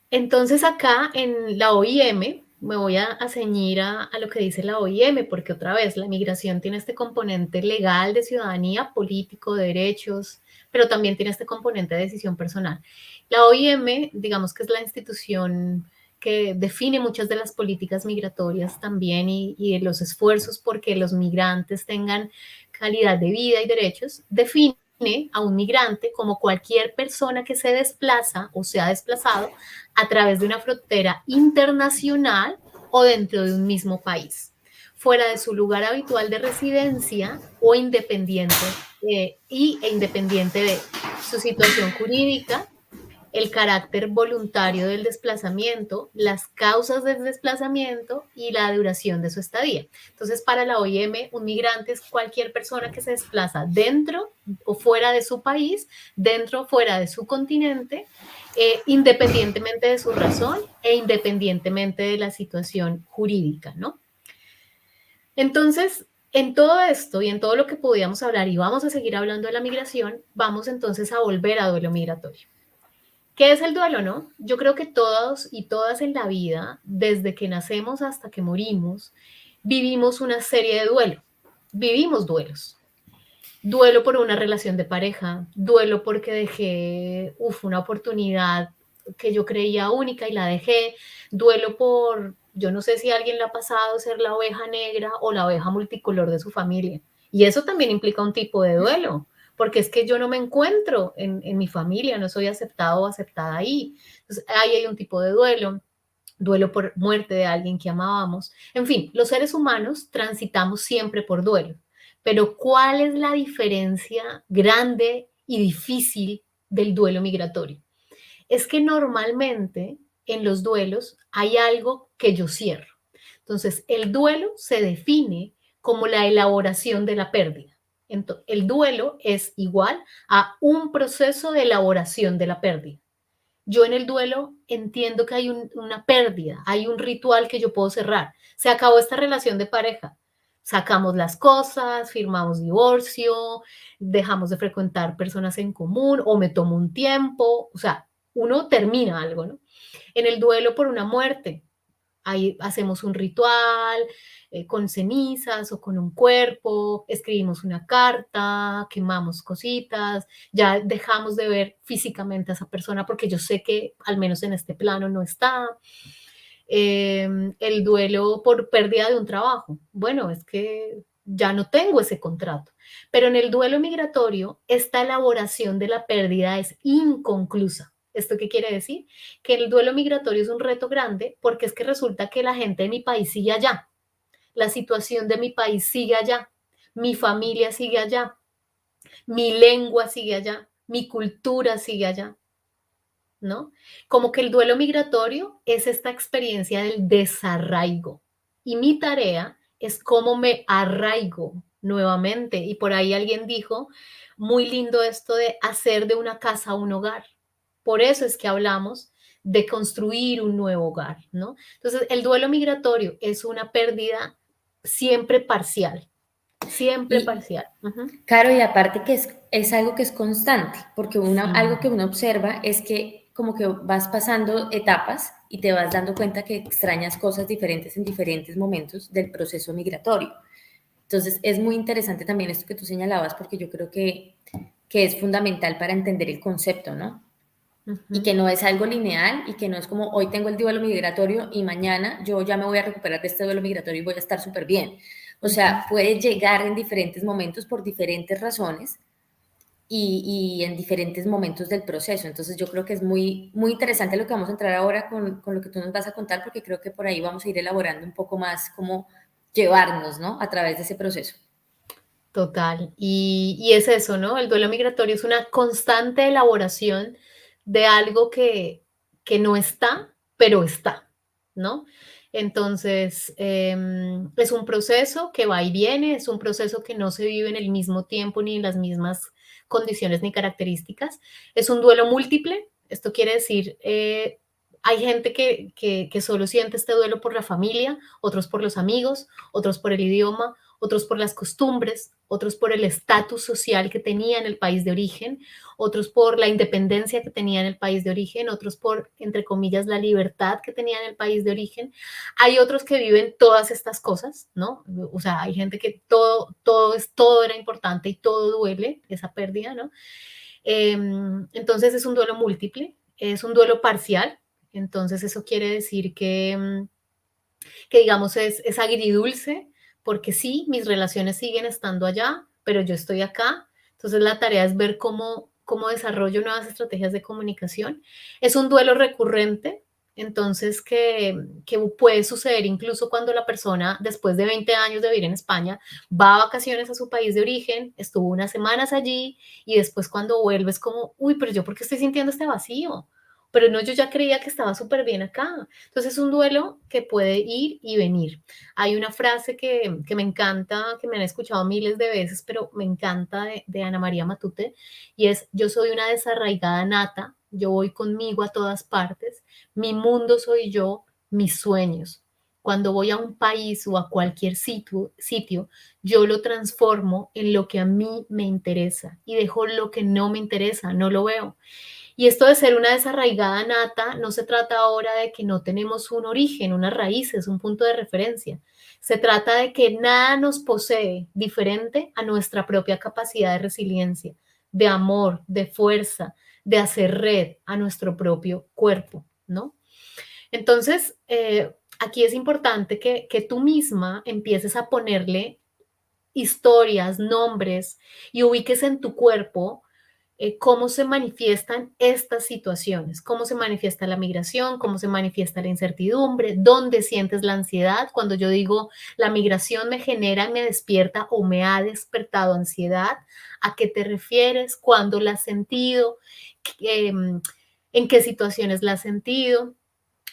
C: Entonces acá en la OIM, me voy a ceñir a lo que dice la OIM, porque otra vez la migración tiene este componente legal de ciudadanía, político, de derechos, pero también tiene este componente de decisión personal. La OIM, digamos que es la institución que define muchas de las políticas migratorias también y los esfuerzos porque los migrantes tengan calidad de vida y derechos, define a un migrante como cualquier persona que se desplaza o se ha desplazado a través de una frontera internacional o dentro de un mismo país, fuera de su lugar habitual de residencia o independiente independiente de su situación jurídica, el carácter voluntario del desplazamiento, las causas del desplazamiento y la duración de su estadía. Entonces, para la OIM, un migrante es cualquier persona que se desplaza dentro o fuera de su país, dentro o fuera de su continente, independientemente de su razón e independientemente de la situación jurídica, ¿no? Entonces, en todo esto y en todo lo que podíamos hablar y vamos a seguir hablando de la migración, vamos entonces a volver a duelo migratorio. ¿Qué es el duelo, no? Yo creo que todos y todas en la vida, desde que nacemos hasta que morimos, vivimos una serie de duelos. Vivimos duelos. Duelo por una relación de pareja, duelo porque dejé una oportunidad que yo creía única y la dejé, duelo por, yo no sé si a alguien le ha pasado ser la oveja negra o la oveja multicolor de su familia. Y eso también implica un tipo de duelo, porque es que yo no me encuentro en mi familia, no soy aceptado o aceptada ahí. Entonces, ahí hay un tipo de duelo, duelo por muerte de alguien que amábamos. En fin, los seres humanos transitamos siempre por duelo. Pero ¿cuál es la diferencia grande y difícil del duelo migratorio? Es que normalmente en los duelos hay algo que yo cierro. Entonces, el duelo se define como la elaboración de la pérdida. Entonces, el duelo es igual a un proceso de elaboración de la pérdida. Yo en el duelo entiendo que hay una pérdida, hay un ritual que yo puedo cerrar. Se acabó esta relación de pareja. Sacamos las cosas, firmamos divorcio, dejamos de frecuentar personas en común o me tomo un tiempo. O sea, uno termina algo, ¿no? En el duelo por una muerte, ahí hacemos un ritual con cenizas o con un cuerpo, escribimos una carta, quemamos cositas, ya dejamos de ver físicamente a esa persona porque yo sé que al menos en este plano no está. El duelo por pérdida de un trabajo. Bueno, es que ya no tengo ese contrato. Pero en el duelo migratorio, esta elaboración de la pérdida es inconclusa. ¿Esto qué quiere decir? Que el duelo migratorio es un reto grande porque es que resulta que la gente de mi país sigue allá. La situación de mi país sigue allá. Mi familia sigue allá. Mi lengua sigue allá. Mi cultura sigue allá. ¿no? Como que el duelo migratorio es esta experiencia del desarraigo. Y mi tarea es cómo me arraigo nuevamente. Y por ahí alguien dijo, muy lindo esto de hacer de una casa un hogar. Por eso es que hablamos de construir un nuevo hogar, ¿no? Entonces, el duelo migratorio es una pérdida siempre parcial, siempre
A: Y,
C: parcial.
A: Caro, y aparte que es algo que es constante, porque algo que
C: Sí.
A: uno observa es que como que vas pasando etapas y te vas dando cuenta que extrañas cosas diferentes en diferentes momentos del proceso migratorio. Entonces, es muy interesante también esto que tú señalabas, porque yo creo que es fundamental para entender el concepto, ¿no? Y que no es algo lineal y que no es como hoy tengo el duelo migratorio y mañana yo ya me voy a recuperar de este duelo migratorio y voy a estar súper bien. O sea, puede llegar en diferentes momentos por diferentes razones y en diferentes momentos del proceso. Entonces yo creo que es muy, muy interesante lo que vamos a entrar ahora con lo que tú nos vas a contar, porque creo que por ahí vamos a ir elaborando un poco más cómo llevarnos, ¿no? A través de ese proceso.
C: Total. Y es eso, ¿no? El duelo migratorio es una constante elaboración de algo que no está, pero está, ¿no? Entonces, es un proceso que va y viene, es un proceso que no se vive en el mismo tiempo ni en las mismas condiciones ni características. Es un duelo múltiple. Esto quiere decir, hay gente que solo siente este duelo por la familia, otros por los amigos, otros por el idioma, otros por las costumbres, otros por el estatus social que tenía en el país de origen, otros por la independencia que tenía en el país de origen, otros por, entre comillas, la libertad que tenía en el país de origen. Hay otros que viven todas estas cosas, ¿no? O sea, hay gente que todo era importante y todo duele, esa pérdida, ¿no? Entonces es un duelo múltiple, es un duelo parcial, entonces eso quiere decir que digamos es agridulce, porque sí, mis relaciones siguen estando allá, pero yo estoy acá. Entonces la tarea es ver cómo desarrollo nuevas estrategias de comunicación. Es un duelo recurrente, entonces que puede suceder incluso cuando la persona, después de 20 años de vivir en España, va a vacaciones a su país de origen, estuvo unas semanas allí y después cuando vuelves como, uy, pero yo ¿por qué estoy sintiendo este vacío? Pero no, yo ya creía que estaba súper bien acá. Entonces es un duelo que puede ir y venir. Hay una frase que me encanta, que me han escuchado miles de veces, pero me encanta de Ana María Matute, y es, yo soy una desarraigada nata, yo voy conmigo a todas partes, mi mundo soy yo, mis sueños. Cuando voy a un país o a cualquier sitio, yo lo transformo en lo que a mí me interesa y dejo lo que no me interesa, no lo veo. Y esto de ser una desarraigada nata, no se trata ahora de que no tenemos un origen, unas raíces, un punto de referencia. Se trata de que nada nos posee diferente a nuestra propia capacidad de resiliencia, de amor, de fuerza, de hacer red a nuestro propio cuerpo, ¿no? Entonces, aquí es importante que tú misma empieces a ponerle historias, nombres y ubiques en tu cuerpo cómo se manifiestan estas situaciones, cómo se manifiesta la migración, cómo se manifiesta la incertidumbre, dónde sientes la ansiedad. Cuando yo digo la migración me genera, me despierta o me ha despertado ansiedad, ¿a qué te refieres? ¿Cuándo la has sentido? ¿En qué situaciones la has sentido?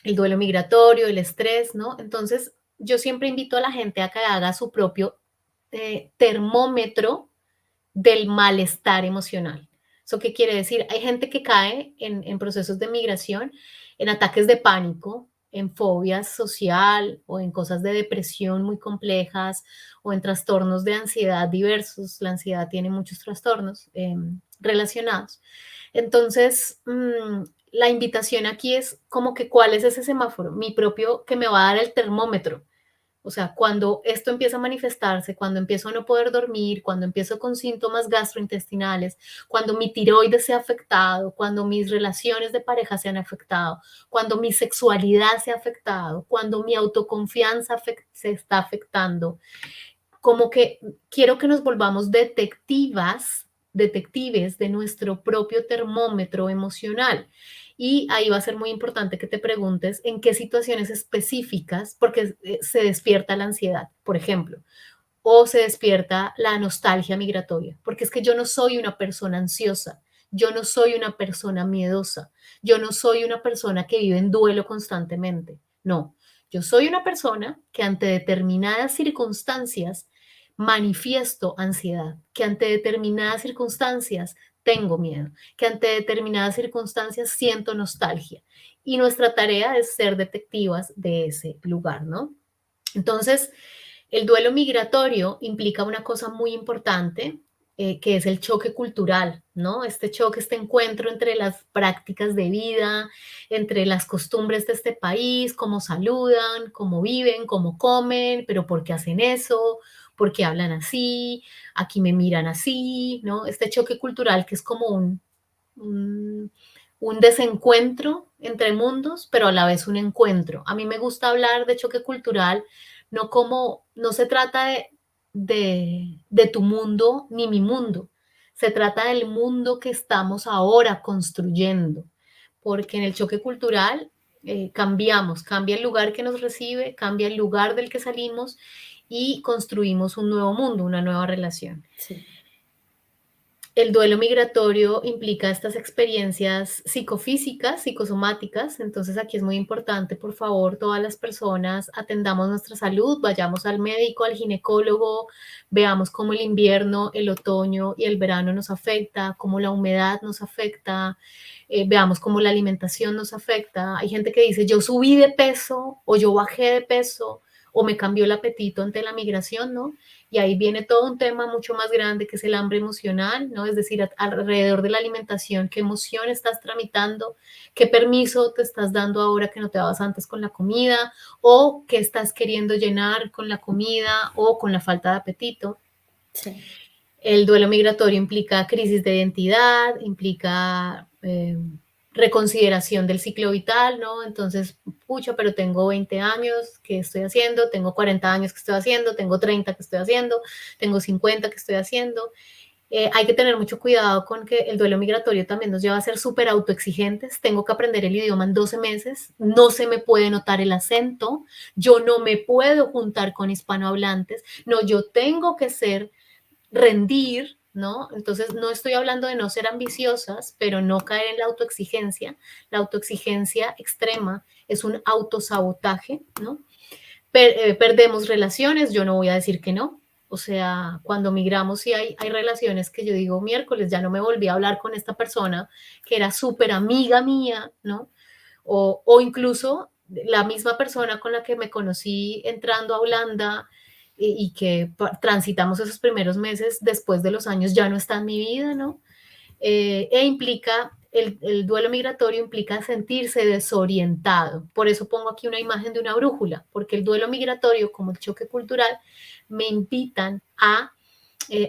C: El duelo migratorio, el estrés, ¿no? Entonces, yo siempre invito a la gente a que haga su propio termómetro del malestar emocional. ¿Eso qué quiere decir? Hay gente que cae en procesos de migración, en ataques de pánico, en fobias social o en cosas de depresión muy complejas o en trastornos de ansiedad diversos. La ansiedad tiene muchos trastornos relacionados. Entonces, la invitación aquí es como que cuál es ese semáforo, mi propio, que me va a dar el termómetro. O sea, cuando esto empieza a manifestarse, cuando empiezo a no poder dormir, cuando empiezo con síntomas gastrointestinales, cuando mi tiroides se ha afectado, cuando mis relaciones de pareja se han afectado, cuando mi sexualidad se ha afectado, cuando mi autoconfianza se está afectando, como que quiero que nos volvamos detectives de nuestro propio termómetro emocional. Y ahí va a ser muy importante que te preguntes en qué situaciones específicas, porque se despierta la ansiedad, por ejemplo, o se despierta la nostalgia migratoria, porque es que yo no soy una persona ansiosa, Yo no soy una persona miedosa. Yo no soy una persona que vive en duelo constantemente. No, yo soy una persona que ante determinadas circunstancias manifiesto ansiedad, que ante determinadas circunstancias tengo miedo, que ante determinadas circunstancias siento nostalgia. Y nuestra tarea es ser detectivas de ese lugar, ¿no? Entonces, el duelo migratorio implica una cosa muy importante, que es el choque cultural, ¿no? Este choque, este encuentro entre las prácticas de vida, entre las costumbres de este país, cómo saludan, cómo viven, cómo comen, pero ¿por qué hacen eso? ¿Por qué hablan así? Aquí me miran así, ¿no? Este choque cultural que es como un, un desencuentro entre mundos, pero a la vez un encuentro. A mí me gusta hablar de choque cultural, no como, no se trata de tu mundo ni mi mundo, se trata del mundo que estamos ahora construyendo, porque en el choque cultural cambiamos, cambia el lugar que nos recibe, cambia el lugar del que salimos y construimos un nuevo mundo, una nueva relación.
A: Sí.
C: El duelo migratorio implica estas experiencias psicofísicas, psicosomáticas, entonces aquí es muy importante, por favor, todas las personas atendamos nuestra salud, vayamos al médico, al ginecólogo, veamos cómo el invierno, el otoño y el verano nos afecta, cómo la humedad nos afecta, veamos cómo la alimentación nos afecta. Hay gente que dice, yo subí de peso o yo bajé de peso o me cambió el apetito ante la migración, ¿no? Y ahí viene todo un tema mucho más grande que es el hambre emocional, ¿no? Es decir, alrededor de la alimentación, qué emoción estás tramitando, qué permiso te estás dando ahora que no te dabas antes con la comida, o qué estás queriendo llenar con la comida o con la falta de apetito.
A: Sí.
C: El duelo migratorio implica crisis de identidad, implica reconsideración del ciclo vital, ¿no? Entonces, pucha, pero tengo 20 años, ¿qué estoy haciendo? Tengo 40 años, ¿qué estoy haciendo? Tengo 30, ¿qué estoy haciendo? Tengo 50, ¿qué estoy haciendo? Hay que tener mucho cuidado con que el duelo migratorio también nos lleva a ser súper autoexigentes. Tengo que aprender el idioma en 12 meses, no se me puede notar el acento, yo no me puedo juntar con hispanohablantes, no, yo tengo que ser rendir, ¿no? Entonces, no estoy hablando de no ser ambiciosas, pero no caer en la autoexigencia. La autoexigencia extrema es un autosabotaje, ¿no? Perdemos relaciones, yo no voy a decir que no. O sea, cuando migramos sí hay relaciones que yo digo, miércoles, ya no me volví a hablar con esta persona que era súper amiga mía, ¿no? O incluso la misma persona con la que me conocí entrando a Holanda y que transitamos esos primeros meses después de los años ya no está en mi vida, ¿no? Implica, el duelo migratorio implica sentirse desorientado. Por eso pongo aquí una imagen de una brújula, porque el duelo migratorio, como el choque cultural, me invitan a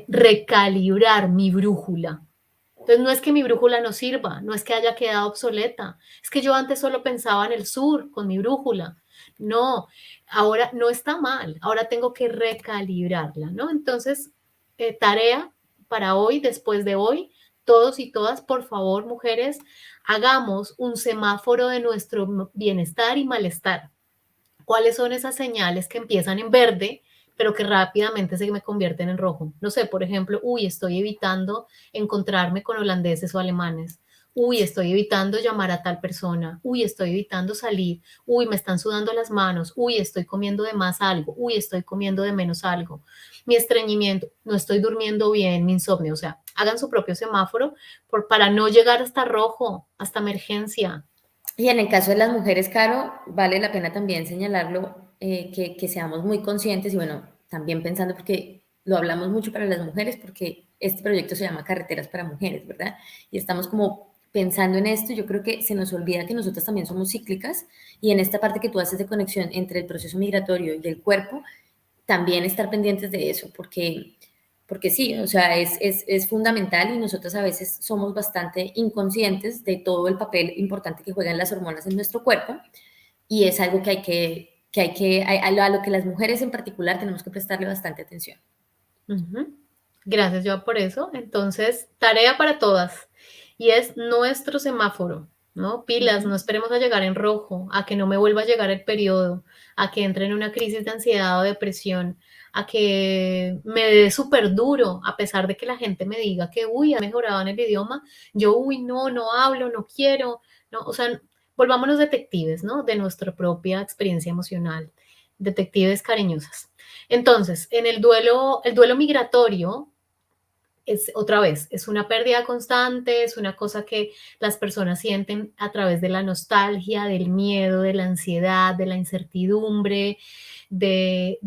C: recalibrar mi brújula. Entonces no es que mi brújula no sirva, no es que haya quedado obsoleta, es que yo antes solo pensaba en el sur con mi brújula. No, ahora no está mal, ahora tengo que recalibrarla, ¿no? Entonces, tarea para hoy, después de hoy, todos y todas, por favor, mujeres, hagamos un semáforo de nuestro bienestar y malestar. ¿Cuáles son esas señales que empiezan en verde, pero que rápidamente se me convierten en rojo? No sé, por ejemplo, uy, estoy evitando encontrarme con holandeses o alemanes. Uy, estoy evitando llamar a tal persona. Uy, estoy evitando salir. Uy, me están sudando las manos. Uy, estoy comiendo de más algo. Uy, estoy comiendo de menos algo. Mi estreñimiento, no estoy durmiendo bien, mi insomnio. O sea, hagan su propio semáforo para no llegar hasta rojo, hasta emergencia.
A: Y en el caso de las mujeres, Caro, vale la pena también señalarlo, que seamos muy conscientes y bueno, también pensando porque lo hablamos mucho para las mujeres porque este proyecto se llama Carreteras para Mujeres, ¿verdad? Y estamos como pensando en esto, yo creo que se nos olvida que nosotras también somos cíclicas y en esta parte que tú haces de conexión entre el proceso migratorio y el cuerpo, también estar pendientes de eso, porque sí, o sea, es fundamental y nosotros a veces somos bastante inconscientes de todo el papel importante que juegan las hormonas en nuestro cuerpo y es algo a lo que las mujeres en particular tenemos que prestarle bastante atención.
C: Gracias, yo por eso. Entonces, tarea para todas. Y es nuestro semáforo, ¿no? Pilas, no esperemos a llegar en rojo, a que no me vuelva a llegar el periodo, a que entre en una crisis de ansiedad o depresión, a que me dé súper duro, a pesar de que la gente me diga que, uy, ha mejorado en el idioma, yo, uy, no, no hablo, no quiero, no, o sea, volvámonos detectives, ¿no? De nuestra propia experiencia emocional, detectives cariñosas. Entonces, en el duelo migratorio, es otra vez, es una pérdida constante, es una cosa que las personas sienten a través de la nostalgia, del miedo, de la ansiedad, de la incertidumbre, de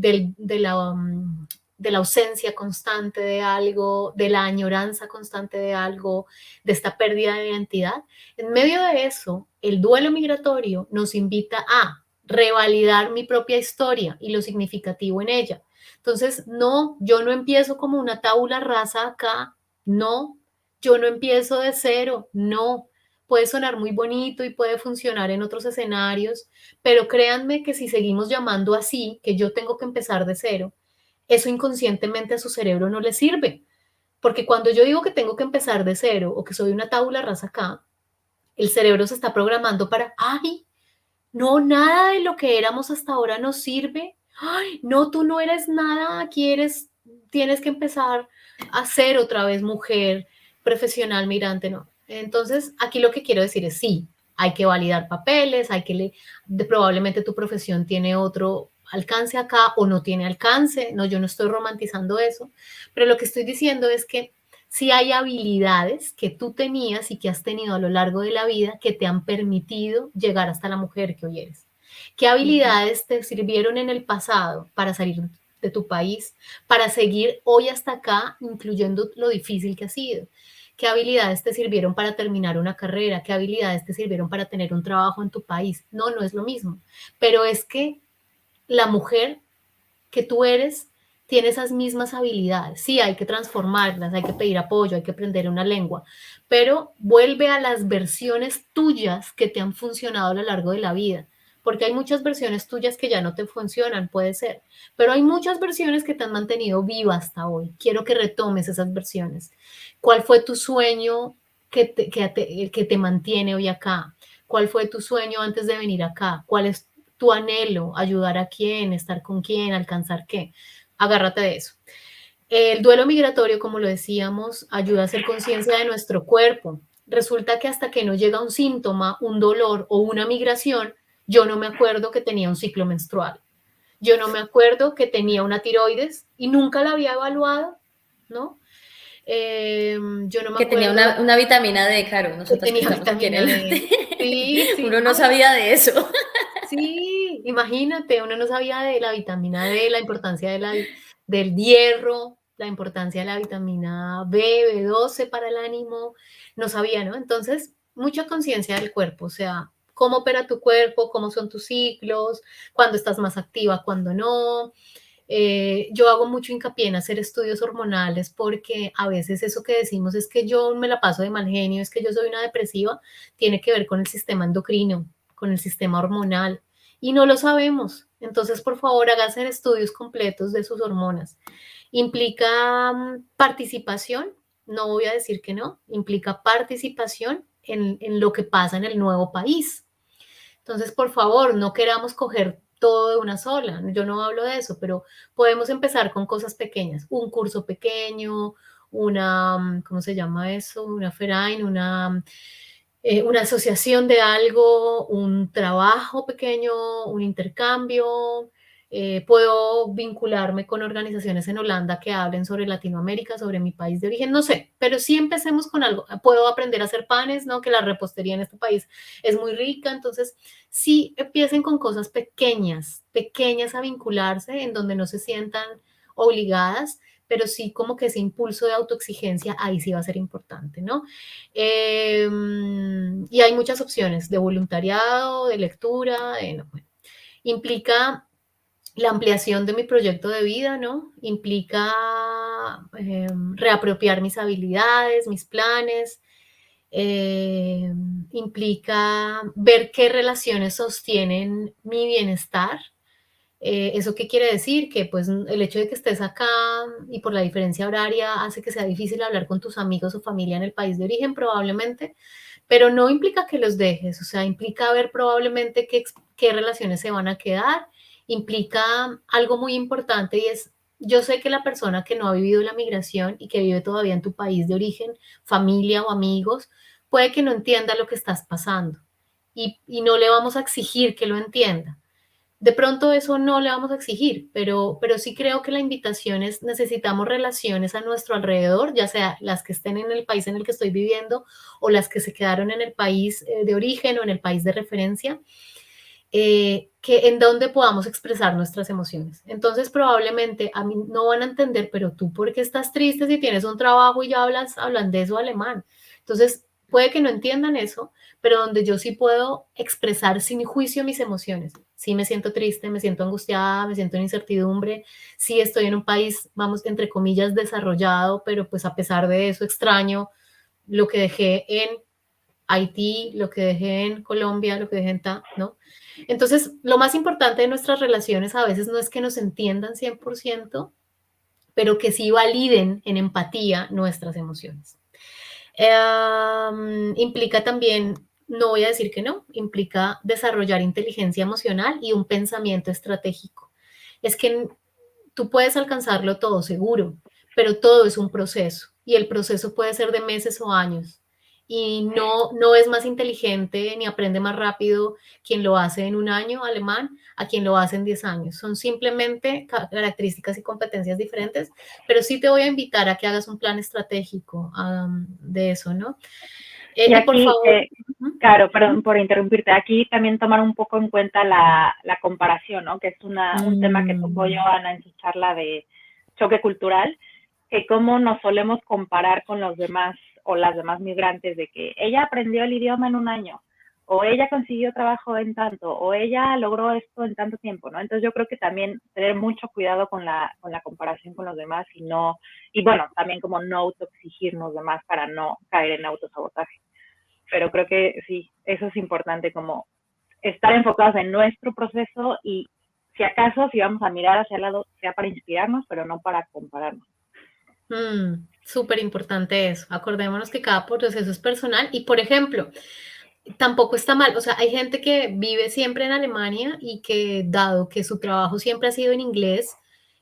C: la ausencia constante de algo, de la añoranza constante de algo, de esta pérdida de identidad. En medio de eso, el duelo migratorio nos invita a revalidar mi propia historia y lo significativo en ella. Entonces, no, yo no empiezo como una tabula rasa acá, no, yo no empiezo de cero, no. Puede sonar muy bonito y puede funcionar en otros escenarios, pero créanme que si seguimos llamando así, que yo tengo que empezar de cero, eso inconscientemente a su cerebro no le sirve. Porque cuando yo digo que tengo que empezar de cero o que soy una tabula rasa acá, el cerebro se está programando para, ay, no, nada de lo que éramos hasta ahora nos sirve. Ay, no, tú no eres nada, tienes que empezar a ser otra vez mujer, profesional, migrante, no. Entonces, aquí lo que quiero decir es sí, hay que validar papeles, probablemente tu profesión tiene otro alcance acá o no tiene alcance, no, yo no estoy romantizando eso, pero lo que estoy diciendo es que sí hay habilidades que tú tenías y que has tenido a lo largo de la vida que te han permitido llegar hasta la mujer que hoy eres. ¿Qué habilidades te sirvieron en el pasado para salir de tu país, para seguir hoy hasta acá, incluyendo lo difícil que ha sido? ¿Qué habilidades te sirvieron para terminar una carrera? ¿Qué habilidades te sirvieron para tener un trabajo en tu país? No, no es lo mismo. Pero es que la mujer que tú eres tiene esas mismas habilidades. Sí, hay que transformarlas, hay que pedir apoyo, hay que aprender una lengua, pero vuelve a las versiones tuyas que te han funcionado a lo largo de la vida, porque hay muchas versiones tuyas que ya no te funcionan, puede ser, pero hay muchas versiones que te han mantenido viva hasta hoy. Quiero que retomes esas versiones. ¿Cuál fue tu sueño que te mantiene hoy acá? ¿Cuál fue tu sueño antes de venir acá? ¿Cuál es tu anhelo? ¿Ayudar a quién? ¿Estar con quién? ¿Alcanzar qué? Agárrate de eso. El duelo migratorio, como lo decíamos, ayuda a hacer conciencia de nuestro cuerpo. Resulta que hasta que no llega un síntoma, un dolor o una migración, yo no me acuerdo que tenía un ciclo menstrual. Yo no me acuerdo que tenía una tiroides y nunca la había evaluado, ¿no? Yo no me
A: que
C: acuerdo.
A: Tenía una vitamina D, Caro, nosotros que estamos aquí en el...
C: Sí, sí.
A: Uno no sabía de eso.
C: Sí, imagínate, uno no sabía de la vitamina D, la importancia del hierro, la importancia de la vitamina B, B12 para el ánimo, no sabía, ¿no? Entonces, mucha conciencia del cuerpo, o sea, cómo opera tu cuerpo, cómo son tus ciclos, cuándo estás más activa, cuándo no. Yo hago mucho hincapié en hacer estudios hormonales porque a veces eso que decimos es que yo me la paso de mal genio, es que yo soy una depresiva, tiene que ver con el sistema endocrino, con el sistema hormonal y no lo sabemos. Entonces, por favor, háganse estudios completos de sus hormonas. Implica participación, no voy a decir que no, implica participación en lo que pasa en el nuevo país. Entonces, por favor, no queramos coger todo de una sola. Yo no hablo de eso, pero podemos empezar con cosas pequeñas. Un curso pequeño, ¿cómo se llama eso? Una FERAIN, una asociación de algo, un trabajo pequeño, un intercambio. Puedo vincularme con organizaciones en Holanda que hablen sobre Latinoamérica, sobre mi país de origen, no sé, pero sí empecemos con algo. Puedo aprender a hacer panes, ¿no? Que la repostería en este país es muy rica, entonces sí empiecen con cosas pequeñas, pequeñas a vincularse, en donde no se sientan obligadas, pero sí como que ese impulso de autoexigencia ahí sí va a ser importante, ¿no? Y hay muchas opciones de voluntariado, de lectura, no, bueno. Implica la ampliación de mi proyecto de vida, ¿no? Implica reapropiar mis habilidades, mis planes, implica ver qué relaciones sostienen mi bienestar. ¿Eso qué quiere decir? Que pues el hecho de que estés acá y por la diferencia horaria hace que sea difícil hablar con tus amigos o familia en el país de origen probablemente, pero no implica que los dejes, o sea, implica ver probablemente qué relaciones se van a quedar implica algo muy importante y es, yo sé que la persona que no ha vivido la migración y que vive todavía en tu país de origen, familia o amigos, puede que no entienda lo que estás pasando y no le vamos a exigir que lo entienda. De pronto eso no le vamos a exigir, pero sí creo que la invitación es, necesitamos relaciones a nuestro alrededor, ya sea las que estén en el país en el que estoy viviendo o las que se quedaron en el país de origen o en el país de referencia, que en donde podamos expresar nuestras emociones. Entonces probablemente a mí no van a entender, pero tú por qué estás triste si tienes un trabajo y ya hablas holandés o alemán. Entonces puede que no entiendan eso, pero donde yo sí puedo expresar sin juicio mis emociones. Sí me siento triste, me siento angustiada, me siento en incertidumbre, sí estoy en un país, vamos, entre comillas, desarrollado, pero pues a pesar de eso extraño lo que dejé en Haití, lo que dejé en Colombia, lo que dejé en ¿no? Entonces, lo más importante de nuestras relaciones a veces no es que nos entiendan 100%, pero que sí validen en empatía nuestras emociones. Implica también, no voy a decir que no, implica desarrollar inteligencia emocional y un pensamiento estratégico. Es que tú puedes alcanzarlo todo seguro, pero todo es un proceso y el proceso puede ser de meses o años. Y no es más inteligente ni aprende más rápido quien lo hace en un año alemán a quien lo hace en 10 años. Son simplemente características y competencias diferentes, pero sí te voy a invitar a que hagas un plan estratégico de eso, ¿no?
B: Y
C: Y por
B: aquí,
C: favor.
B: claro, perdón por interrumpirte, aquí también tomar un poco en cuenta la comparación, ¿no? Que es un tema que tocó Joana en su charla de choque cultural, que cómo nos solemos comparar con los demás o las demás migrantes de que ella aprendió el idioma en un año, o ella consiguió trabajo en tanto, o ella logró esto en tanto tiempo, ¿no? Entonces yo creo que también tener mucho cuidado con la comparación con los demás y no, y bueno, también como no autoexigirnos demás para no caer en autosabotaje. Pero creo que sí, eso es importante, como estar enfocados en nuestro proceso y si acaso, si vamos a mirar hacia el lado, sea para inspirarnos, pero no para compararnos.
C: Súper importante eso. Acordémonos que cada proceso es personal y, por ejemplo, tampoco está mal. O sea, hay gente que vive siempre en Alemania y que, dado que su trabajo siempre ha sido en inglés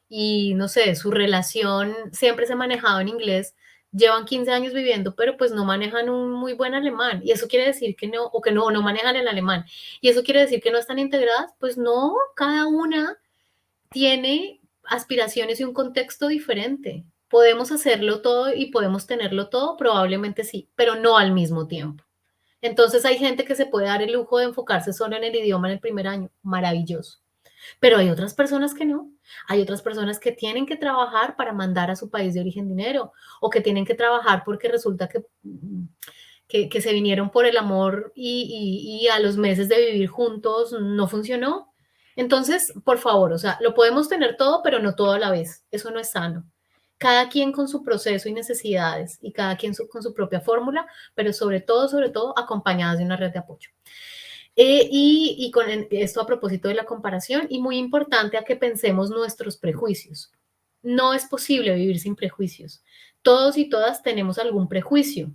C: y, no sé, su relación siempre se ha manejado en inglés, llevan 15 años viviendo, pero pues no manejan un muy buen alemán. Y eso quiere decir que no, o que no manejan el alemán. Y eso quiere decir que no están integradas. Pues no, cada una tiene aspiraciones y un contexto diferente. ¿Podemos hacerlo todo y podemos tenerlo todo? Probablemente sí, pero no al mismo tiempo. Entonces hay gente que se puede dar el lujo de enfocarse solo en el idioma en el primer año. Maravilloso. Pero hay otras personas que no. Hay otras personas que tienen que trabajar para mandar a su país de origen dinero o que tienen que trabajar porque resulta que se vinieron por el amor y a los meses de vivir juntos no funcionó. Entonces, por favor, o sea, lo podemos tener todo, pero no todo a la vez. Eso no es sano. Cada quien con su proceso y necesidades y cada quien con su propia fórmula, pero sobre todo, acompañadas de una red de apoyo. Y con esto a propósito de la comparación, y muy importante a que pensemos nuestros prejuicios. No es posible vivir sin prejuicios. Todos y todas tenemos algún prejuicio.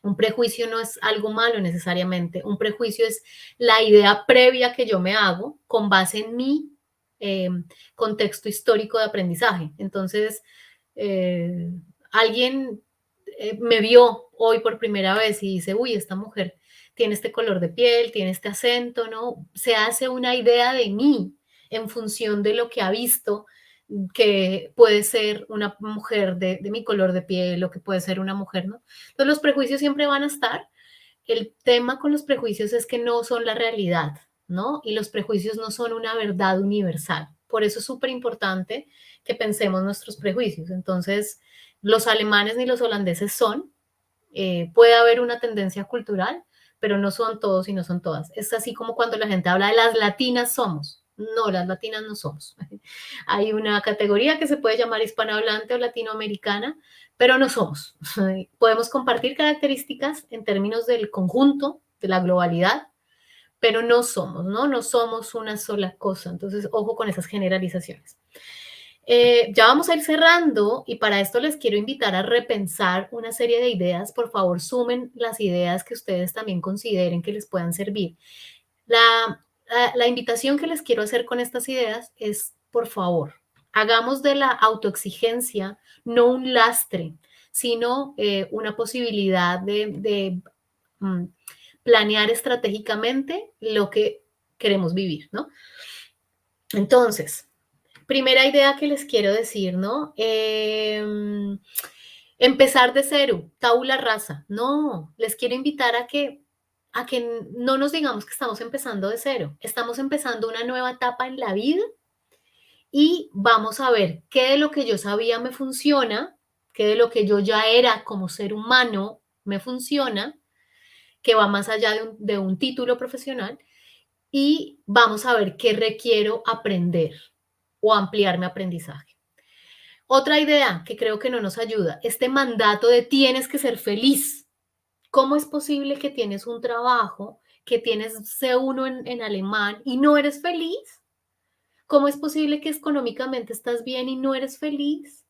C: Un prejuicio no es algo malo necesariamente. Un prejuicio es la idea previa que yo me hago con base en mi eh, contexto histórico de aprendizaje. Entonces, eh, alguien me vio hoy por primera vez y dice, uy, esta mujer tiene este color de piel, tiene este acento, ¿no? Se hace una idea de mí en función de lo que ha visto, que puede ser una mujer de mi color de piel o que puede ser una mujer, ¿no? Entonces los prejuicios siempre van a estar. El tema con los prejuicios es que no son la realidad, ¿no? Y los prejuicios no son una verdad universal. Por eso es súper importante que pensemos nuestros prejuicios. Entonces, los alemanes ni los holandeses son, puede haber una tendencia cultural, pero no son todos y no son todas. Es así como cuando la gente habla de las latinas somos. No, las latinas no somos. Hay una categoría que se puede llamar hispanohablante o latinoamericana, pero no somos. Podemos compartir características en términos del conjunto, de la globalidad, pero no somos, ¿no? No somos una sola cosa. Entonces, ojo con esas generalizaciones. Ya vamos a ir cerrando y para esto les quiero invitar a repensar una serie de ideas. Por favor, sumen las ideas que ustedes también consideren que les puedan servir. la invitación que les quiero hacer con estas ideas es, por favor, hagamos de la autoexigencia no un lastre, sino una posibilidad de planear estratégicamente lo que queremos vivir, ¿no? Entonces, primera idea que les quiero decir, ¿no? Empezar de cero, tabula rasa. No, les quiero invitar a que no nos digamos que estamos empezando de cero. Estamos empezando una nueva etapa en la vida y vamos a ver qué de lo que yo sabía me funciona, qué de lo que yo ya era como ser humano me funciona, que va más allá de un título profesional, y vamos a ver qué requiero aprender o ampliar mi aprendizaje. Otra idea que creo que no nos ayuda, este mandato de tienes que ser feliz. ¿Cómo es posible que tienes un trabajo, que tienes C1 en alemán y no eres feliz? ¿Cómo es posible que económicamente estás bien y no eres feliz?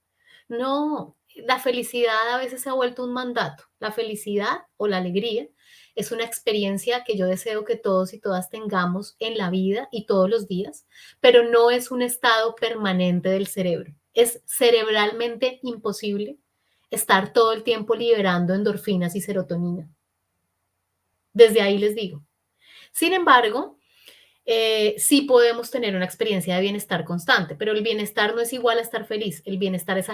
C: No, la felicidad a veces se ha vuelto un mandato. La felicidad o la alegría es una experiencia que yo deseo que todos y todas tengamos en la vida y todos los días, pero no es un estado permanente del cerebro. Es cerebralmente imposible estar todo el tiempo liberando endorfinas y serotonina. Desde ahí les digo. Sin embargo, sí podemos tener una experiencia de bienestar constante, pero el bienestar no es igual a estar feliz. El bienestar es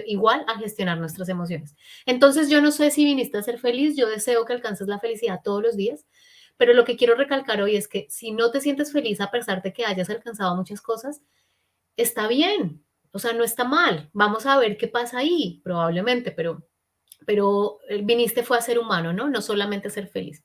C: igual a gestionar nuestras emociones. Entonces, yo no sé si viniste a ser feliz, yo deseo que alcances la felicidad todos los días, pero lo que quiero recalcar hoy es que si no te sientes feliz a pesar de que hayas alcanzado muchas cosas, está bien, o sea, no está mal. Vamos a ver qué pasa ahí, probablemente, pero viniste fue a ser humano, ¿no? No solamente a ser feliz.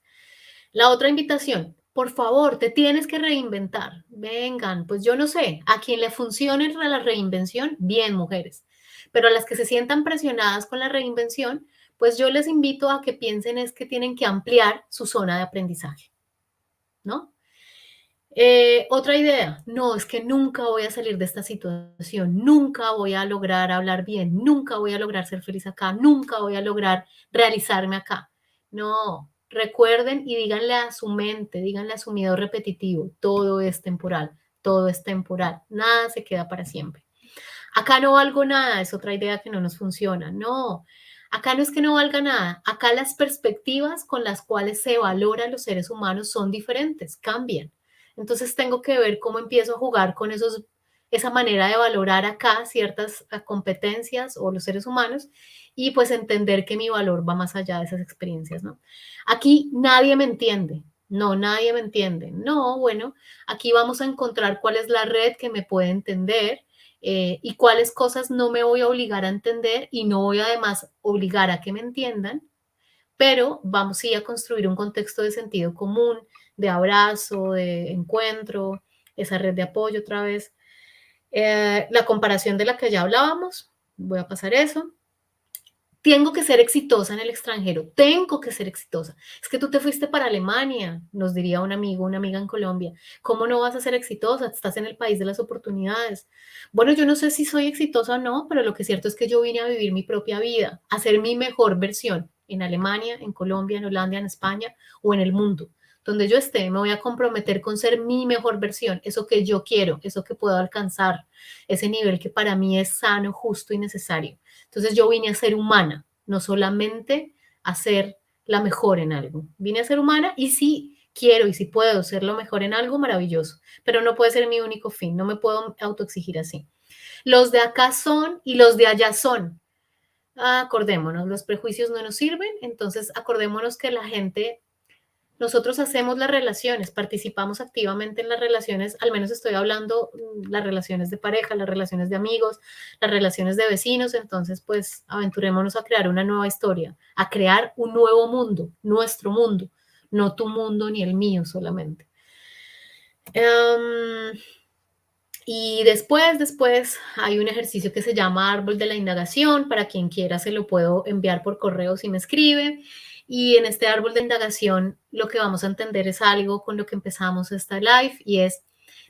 C: La otra invitación, por favor, te tienes que reinventar. Vengan, pues yo no sé, a quien le funcione la reinvención, bien, mujeres. Pero a las que se sientan presionadas con la reinvención, pues yo les invito a que piensen es que tienen que ampliar su zona de aprendizaje, ¿no? Otra idea, no, es que nunca voy a salir de esta situación, nunca voy a lograr hablar bien, nunca voy a lograr ser feliz acá, nunca voy a lograr realizarme acá. No, recuerden y díganle a su mente, díganle a su miedo repetitivo, todo es temporal, nada se queda para siempre. Acá no valgo nada, es otra idea que no nos funciona, no. Acá no es que no valga nada, acá las perspectivas con las cuales se valora a los seres humanos son diferentes, cambian. Entonces tengo que ver cómo empiezo a jugar con esa manera de valorar acá ciertas competencias o los seres humanos y pues entender que mi valor va más allá de esas experiencias, ¿no? Aquí nadie me entiende, no, nadie me entiende. No, bueno, aquí vamos a encontrar cuál es la red que me puede entender y cuáles cosas no me voy a obligar a entender y no voy además obligar a que me entiendan, pero vamos sí a construir un contexto de sentido común, de abrazo, de encuentro, esa red de apoyo otra vez. La comparación de la que ya hablábamos, voy a pasar eso. Tengo que ser exitosa en el extranjero, tengo que ser exitosa. Es que tú te fuiste para Alemania, nos diría un amigo, una amiga en Colombia. ¿Cómo no vas a ser exitosa? Estás en el país de las oportunidades. Bueno, yo no sé si soy exitosa o no, pero lo que es cierto es que yo vine a vivir mi propia vida, a ser mi mejor versión en Alemania, en Colombia, en Holanda, en España o en el mundo. Donde yo esté, me voy a comprometer con ser mi mejor versión, eso que yo quiero, eso que puedo alcanzar, ese nivel que para mí es sano, justo y necesario. Entonces yo vine a ser humana, no solamente a ser la mejor en algo. Vine a ser humana y si quiero y si puedo ser lo mejor en algo, maravilloso, pero no puede ser mi único fin, no me puedo autoexigir así. Los de acá son y los de allá son. Acordémonos, los prejuicios no nos sirven, entonces acordémonos que la gente nosotros hacemos las relaciones, participamos activamente en las relaciones, al menos estoy hablando las relaciones de pareja, las relaciones de amigos, las relaciones de vecinos, entonces pues aventurémonos a crear una nueva historia, a crear un nuevo mundo, nuestro mundo, no tu mundo ni el mío solamente. Y después hay un ejercicio que se llama árbol de la indagación, para quien quiera se lo puedo enviar por correo si me escribe. Y en este árbol de indagación lo que vamos a entender es algo con lo que empezamos esta live y es,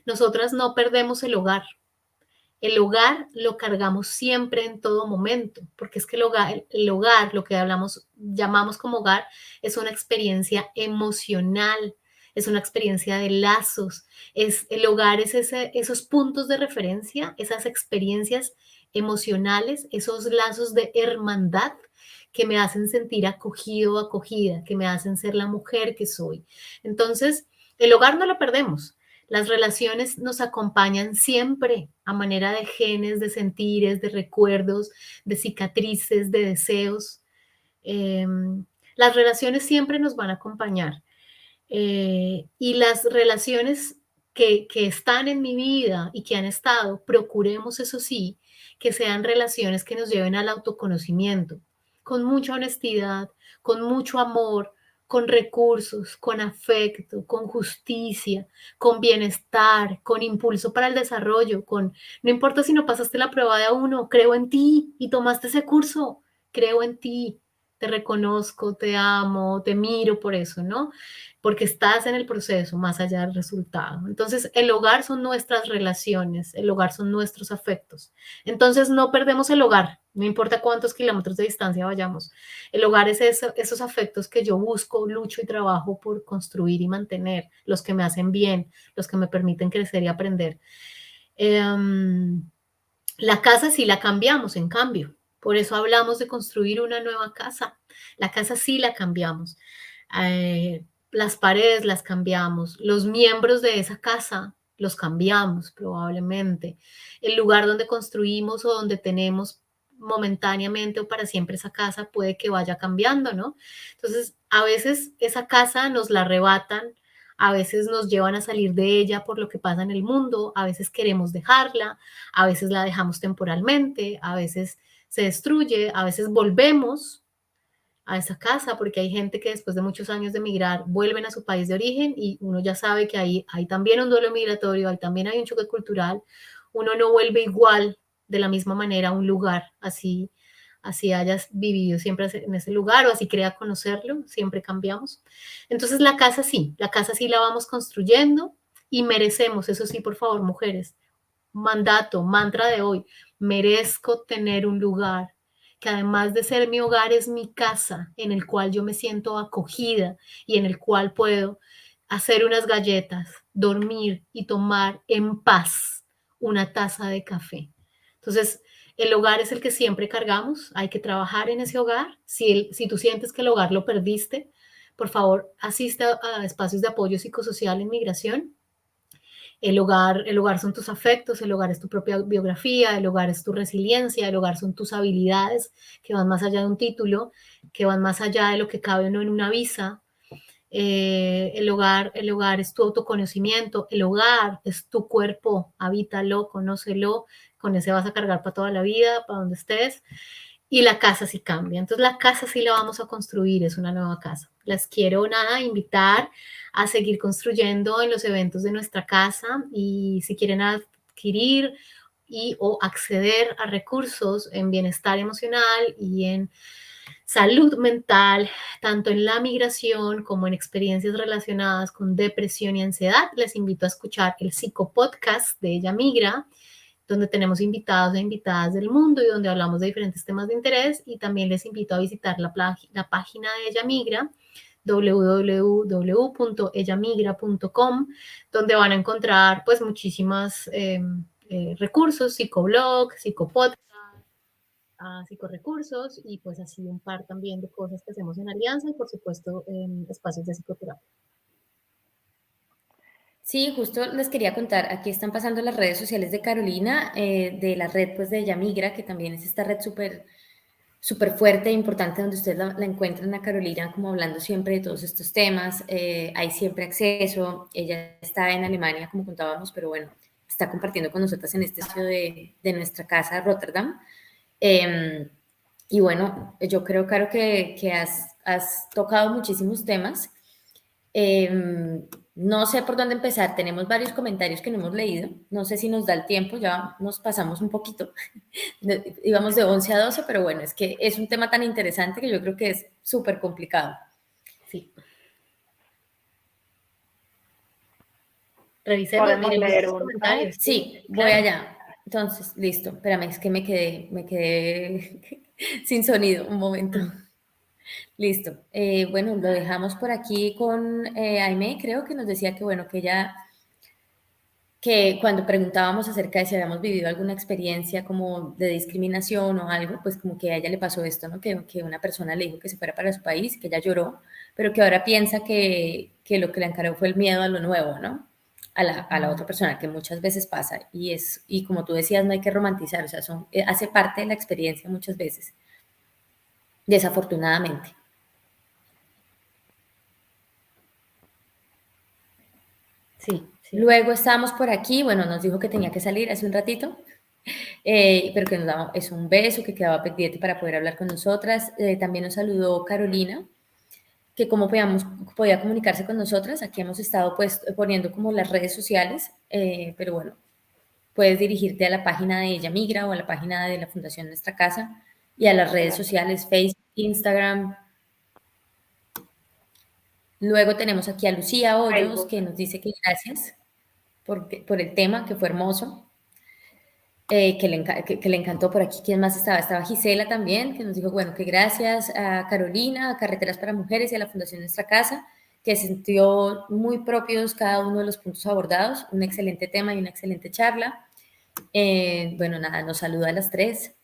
C: nosotras no perdemos el hogar. El hogar lo cargamos siempre en todo momento, porque es que el hogar, lo que llamamos como hogar, es una experiencia emocional es una experiencia de lazos, el hogar es esos puntos de referencia, esas experiencias emocionales, esos lazos de hermandad que me hacen sentir acogido o acogida, que me hacen ser la mujer que soy. Entonces, el hogar no lo perdemos. Las relaciones nos acompañan siempre a manera de genes, de sentires, de recuerdos, de cicatrices, de deseos. Las relaciones siempre nos van a acompañar. Y las relaciones que están en mi vida y que han estado, procuremos, eso sí, que sean relaciones que nos lleven al autoconocimiento, con mucha honestidad, con mucho amor, con recursos, con afecto, con justicia, con bienestar, con impulso para el desarrollo, no importa si no pasaste la prueba de A1, creo en ti y tomaste ese curso, creo en ti, te reconozco, te amo, te miro por eso, ¿no? Porque estás en el proceso más allá del resultado. Entonces, el hogar son nuestras relaciones, el hogar son nuestros afectos. Entonces, no perdemos el hogar, no importa cuántos kilómetros de distancia vayamos. El hogar es esos afectos que yo busco, lucho y trabajo por construir y mantener, los que me hacen bien, los que me permiten crecer y aprender. La casa sí la cambiamos, en cambio. Por eso hablamos de construir una nueva casa. La casa sí la cambiamos. Las paredes las cambiamos, los miembros de esa casa los cambiamos probablemente. El lugar donde construimos o donde tenemos momentáneamente o para siempre esa casa puede que vaya cambiando, ¿no? Entonces, a veces esa casa nos la arrebatan, a veces nos llevan a salir de ella por lo que pasa en el mundo, a veces queremos dejarla, a veces la dejamos temporalmente, a veces se destruye, a veces volvemos a esa casa, porque hay gente que después de muchos años de emigrar vuelven a su país de origen y uno ya sabe que ahí hay también un duelo migratorio, ahí también hay un choque cultural, uno no vuelve igual de la misma manera a un lugar, así hayas vivido siempre en ese lugar o así crea conocerlo, siempre cambiamos. Entonces la casa sí la vamos construyendo y merecemos, eso sí, por favor, mujeres, mandato, mantra de hoy, merezco tener un lugar que además de ser mi hogar es mi casa en el cual yo me siento acogida y en el cual puedo hacer unas galletas, dormir y tomar en paz una taza de café. Entonces, el hogar es el que siempre cargamos, hay que trabajar en ese hogar. Si tú sientes que el hogar lo perdiste, por favor, asista a espacios de apoyo psicosocial en migración. El hogar son tus afectos, el hogar es tu propia biografía, el hogar es tu resiliencia, el hogar son tus habilidades que van más allá de un título, que van más allá de lo que cabe o no en una visa. El hogar es tu autoconocimiento, el hogar es tu cuerpo, habítalo, conócelo, con ese vas a cargar para toda la vida, para donde estés. Y la casa sí cambia. Entonces la casa sí la vamos a construir, es una nueva casa. Las quiero invitar a seguir construyendo en los eventos de nuestra casa y si quieren adquirir o acceder a recursos en bienestar emocional y en salud mental, tanto en la migración como en experiencias relacionadas con depresión y ansiedad, les invito a escuchar el psicopodcast de Ella Migra, donde tenemos invitados e invitadas del mundo y donde hablamos de diferentes temas de interés, y también les invito a visitar la página de Ella Migra, www.ellamigra.com, donde van a encontrar pues muchísimos recursos, psicoblog, psicopodcast, psicorecursos y pues así un par también de cosas que hacemos en alianza y por supuesto en espacios de psicoterapia.
A: Sí, justo les quería contar, aquí están pasando las redes sociales de Carolina, de la red pues de Ella Migra, que también es esta red súper fuerte e importante donde ustedes la encuentran a Carolina como hablando siempre de todos estos temas, hay siempre acceso, ella está en Alemania como contábamos, pero bueno, está compartiendo con nosotras en este espacio de nuestra casa Rotterdam. Y bueno, yo creo, Caro, que has tocado muchísimos temas. No sé por dónde empezar, tenemos varios comentarios que no hemos leído, no sé si nos da el tiempo, ya nos pasamos un poquito, íbamos de 11 a 12, pero bueno, es que es un tema tan interesante que yo creo que es súper complicado.
C: Sí. Revisemos,
B: ¿Podemos leer un
C: comentarios.
A: Sí, voy allá. Entonces, listo, espérame, es que me quedé sin sonido, un momento. Listo. Bueno, lo dejamos por aquí con Aimee, creo que nos decía que, bueno, que ella, que cuando preguntábamos acerca de si habíamos vivido alguna experiencia como de discriminación o algo, pues como que a ella le pasó esto, ¿no? Que una persona le dijo que se fuera para su país, que ella lloró, pero que ahora piensa que lo que le encaró fue el miedo a lo nuevo, ¿no? A la otra persona, que muchas veces pasa. Y como tú decías, no hay que romantizar, o sea, hace parte de la experiencia muchas veces, desafortunadamente.
C: Sí, sí.
A: Luego estábamos por aquí, bueno, nos dijo que tenía que salir hace un ratito, pero que nos daba es un beso, que quedaba pendiente para poder hablar con nosotras. También nos saludó Carolina, que cómo podía comunicarse con nosotras. Aquí hemos estado pues poniendo como las redes sociales, pero bueno, puedes dirigirte a la página de Ella Migra o a la página de la Fundación Nuestra Casa y a las redes sociales, Facebook, Instagram. Luego tenemos aquí a Lucía Hoyos,
B: Facebook.
A: que nos dice que gracias por el tema, que fue hermoso. Que le encantó por aquí. ¿Quién más estaba? Estaba Gisela también, que nos dijo, bueno, que gracias a Carolina, a Carreteras para Mujeres y a la Fundación Nuestra Casa, que sintió muy propios cada uno de los puntos abordados. Un excelente tema y una excelente charla. Bueno, nada, nos saluda a las tres.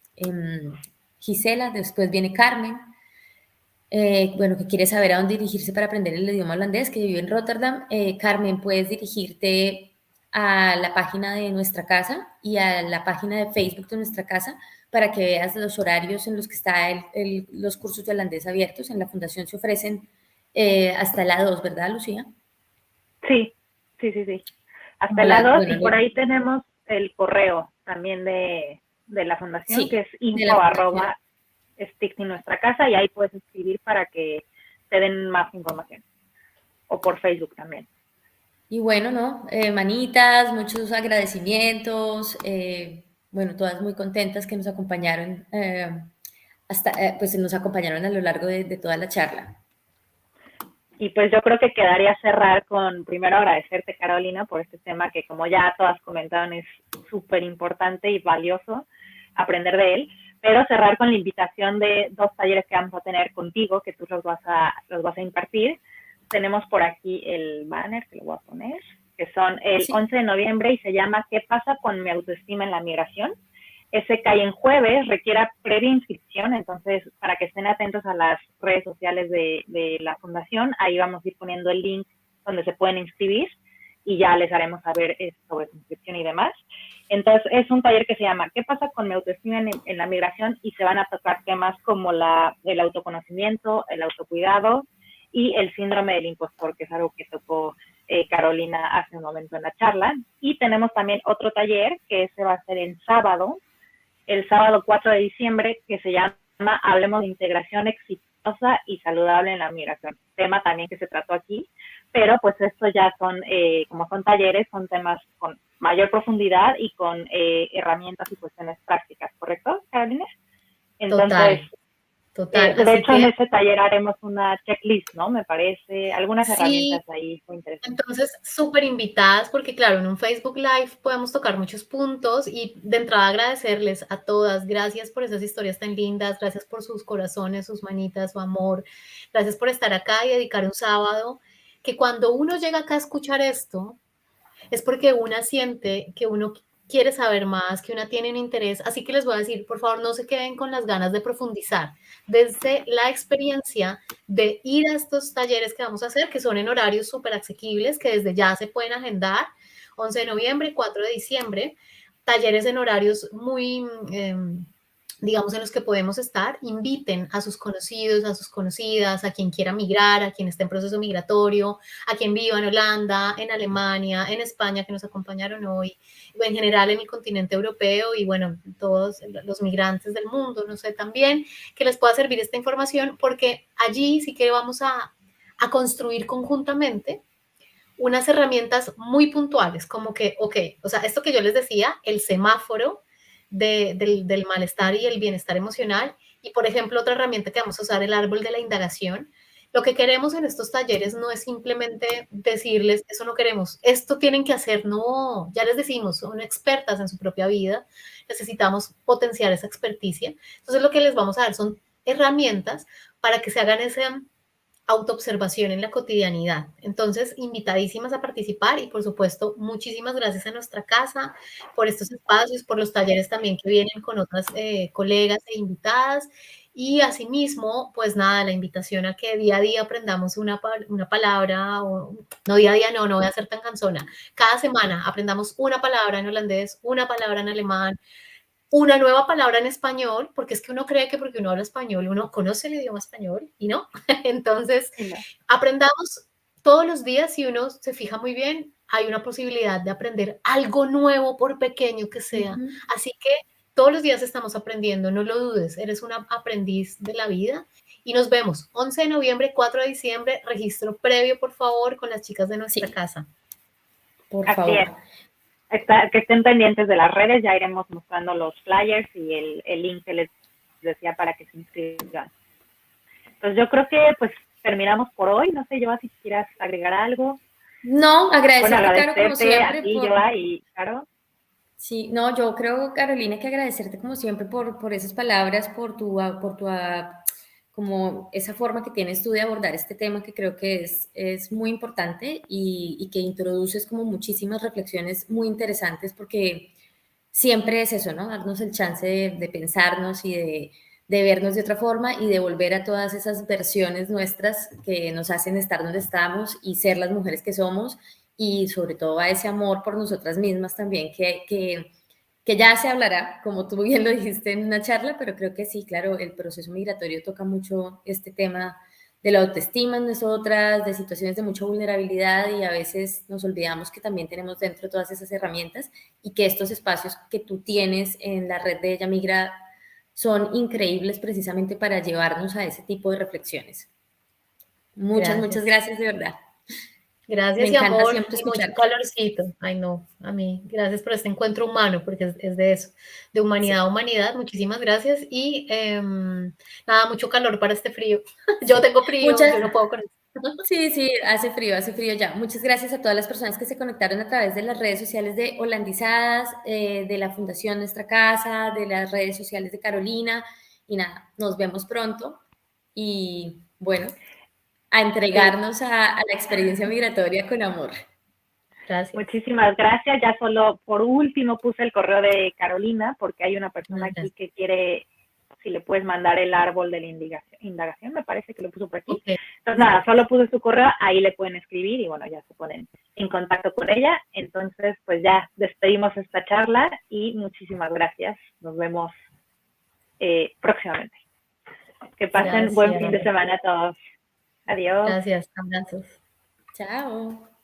A: Gisela, después viene Carmen, bueno, que quiere saber a dónde dirigirse para aprender el idioma holandés, que vive en Rotterdam. Carmen, puedes dirigirte a la página de nuestra casa y a la página de Facebook de nuestra casa para que veas los horarios en los que están los cursos de holandés abiertos. En la fundación se ofrecen hasta la 2, ¿verdad, Lucía?
B: Sí, sí, sí, sí. Hasta la 2
A: Bueno,
B: y por ahí tenemos el correo también de la fundación, que
A: sí,
B: es
A: de la fundación.
B: info@stick en nuestra casa, y ahí puedes escribir para que te den más información. O por Facebook también.
A: Y bueno, ¿no? Manitas, muchos agradecimientos, bueno, todas muy contentas que nos acompañaron, pues nos acompañaron a lo largo de toda la charla.
B: Y pues yo creo que quedaría cerrar con primero agradecerte, Carolina, por este tema que, como ya todas comentaron, es súper importante y valioso aprender de él, pero cerrar con la invitación de 2 talleres que vamos a tener contigo, que tú los vas a impartir. Tenemos por aquí el banner, que lo voy a poner, que son el
A: Sí.
B: 11 de noviembre y se llama ¿Qué pasa con mi autoestima en la migración? Ese cae en jueves, requiere previa inscripción, entonces para que estén atentos a las redes sociales de la fundación, ahí vamos a ir poniendo el link donde se pueden inscribir y ya les haremos saber sobre su inscripción y demás. Entonces es un taller que se llama ¿Qué pasa con mi autoestima en la migración? Y se van a tocar temas como el autoconocimiento, el autocuidado y el síndrome del impostor, que es algo que tocó Carolina hace un momento en la charla. Y tenemos también otro taller que ese va a ser el sábado 4 de diciembre, que se llama Hablemos de integración exitosa y saludable en la migración. Tema también que se trató aquí, pero pues estos ya son, como son talleres, son temas con mayor profundidad y con herramientas y cuestiones prácticas, ¿correcto, Carolina? Entonces,
C: Total.
B: de
C: Así
B: hecho, en
C: que
B: ese taller haremos una checklist, ¿no? Me parece, algunas
C: sí,
B: herramientas ahí muy interesantes.
C: entonces súper invitadas porque claro, en un Facebook Live podemos tocar muchos puntos y de entrada agradecerles a todas. Gracias por esas historias tan lindas, gracias por sus corazones, sus manitas, su amor. Gracias por estar acá y dedicar un sábado, que cuando uno llega acá a escuchar esto, es porque una siente que uno quiere saber más, que una tiene un interés. Así que les voy a decir, por favor, no se queden con las ganas de profundizar. Desde la experiencia de ir a estos talleres que vamos a hacer, que son en horarios súper asequibles, que desde ya se pueden agendar, 11 de noviembre y 4 de diciembre, talleres en horarios muy... digamos, en los que podemos estar, inviten a sus conocidos, a sus conocidas, a quien quiera migrar, a quien esté en proceso migratorio, a quien viva en Holanda, en Alemania, en España, que nos acompañaron hoy, en general en el continente europeo y bueno, todos los migrantes del mundo, no sé, también que les pueda servir esta información, porque allí sí que vamos a construir conjuntamente unas herramientas muy puntuales, como que, ok, o sea, esto que yo les decía, el semáforo del malestar y el bienestar emocional, y por ejemplo, otra herramienta que vamos a usar, el árbol de la indagación. Lo que queremos en estos talleres no es simplemente decirles, eso no queremos, esto tienen que hacer, no, ya les decimos, son expertas en su propia vida, necesitamos potenciar esa experticia. Entonces, lo que les vamos a dar son herramientas para que se hagan esa autoobservación en la cotidianidad. Entonces, invitadísimas a participar y, por supuesto, muchísimas gracias a nuestra casa por estos espacios, por los talleres también que vienen con otras colegas e invitadas. Y asimismo, pues nada, la invitación a que día a día aprendamos una palabra, o, no día a día, no voy a ser tan cansona. Cada semana aprendamos una palabra en holandés, una palabra en alemán, una nueva palabra en español, porque es que uno cree que porque uno habla español, uno conoce el idioma español y no. Entonces, aprendamos todos los días, si uno se fija muy bien, hay una posibilidad de aprender algo nuevo, por pequeño que sea. Así que todos los días estamos aprendiendo, no lo dudes, eres un aprendiz de la vida. Y nos vemos 11 de noviembre, 4 de diciembre, registro previo, por favor, con las chicas de nuestra casa.
A: Por favor.
B: Que estén pendientes de las redes, ya iremos mostrando los flyers y el link que les decía para que se inscriban. Entonces yo creo que pues terminamos por hoy, no sé, Joa, si quieras agregar algo.
A: No, agradecerte,
B: Caro,
A: como siempre.
B: A ti, Joa y Caro.
A: Sí, no, yo creo, Carolina, que agradecerte como siempre por esas palabras, por tu como esa forma que tienes tú de abordar este tema que creo que es muy importante y que introduces como muchísimas reflexiones muy interesantes porque siempre es eso, ¿no? Darnos el chance de pensarnos y de vernos de otra forma y de volver a todas esas versiones nuestras que nos hacen estar donde estamos y ser las mujeres que somos y sobre todo a ese amor por nosotras mismas también que ya se hablará, como tú bien lo dijiste en una charla, pero creo que sí, claro, el proceso migratorio toca mucho este tema de la autoestima en nosotras, de situaciones de mucha vulnerabilidad y a veces nos olvidamos que también tenemos dentro todas esas herramientas y que estos espacios que tú tienes en la red de Ella Migra son increíbles precisamente para llevarnos a ese tipo de reflexiones. Muchas gracias de verdad.
C: Gracias y amor y mucho calorcito. Ay, no, a mí. Gracias por este encuentro humano, porque es de eso, de humanidad a humanidad. Muchísimas gracias y nada, mucho calor para este frío. Yo tengo frío, yo no puedo con eso.
A: Sí, hace frío ya. Muchas gracias a todas las personas que se conectaron a través de las redes sociales de Holandizadas, de la Fundación Nuestra Casa, de las redes sociales de Carolina. Y nada, nos vemos pronto. Y bueno, a entregarnos a la experiencia migratoria con amor.
B: Gracias. Muchísimas gracias. Ya solo por último puse el correo de Carolina porque hay una persona aquí que quiere, si le puedes mandar el árbol de la indagación, me parece que lo puso por aquí. Okay. Entonces nada, solo puse su correo, ahí le pueden escribir y bueno, ya se ponen en contacto con ella. Entonces pues ya despedimos esta charla y muchísimas gracias. Nos vemos próximamente. Que pasen buen fin de semana a todos. Adiós.
C: Gracias, abrazos.
A: Chao.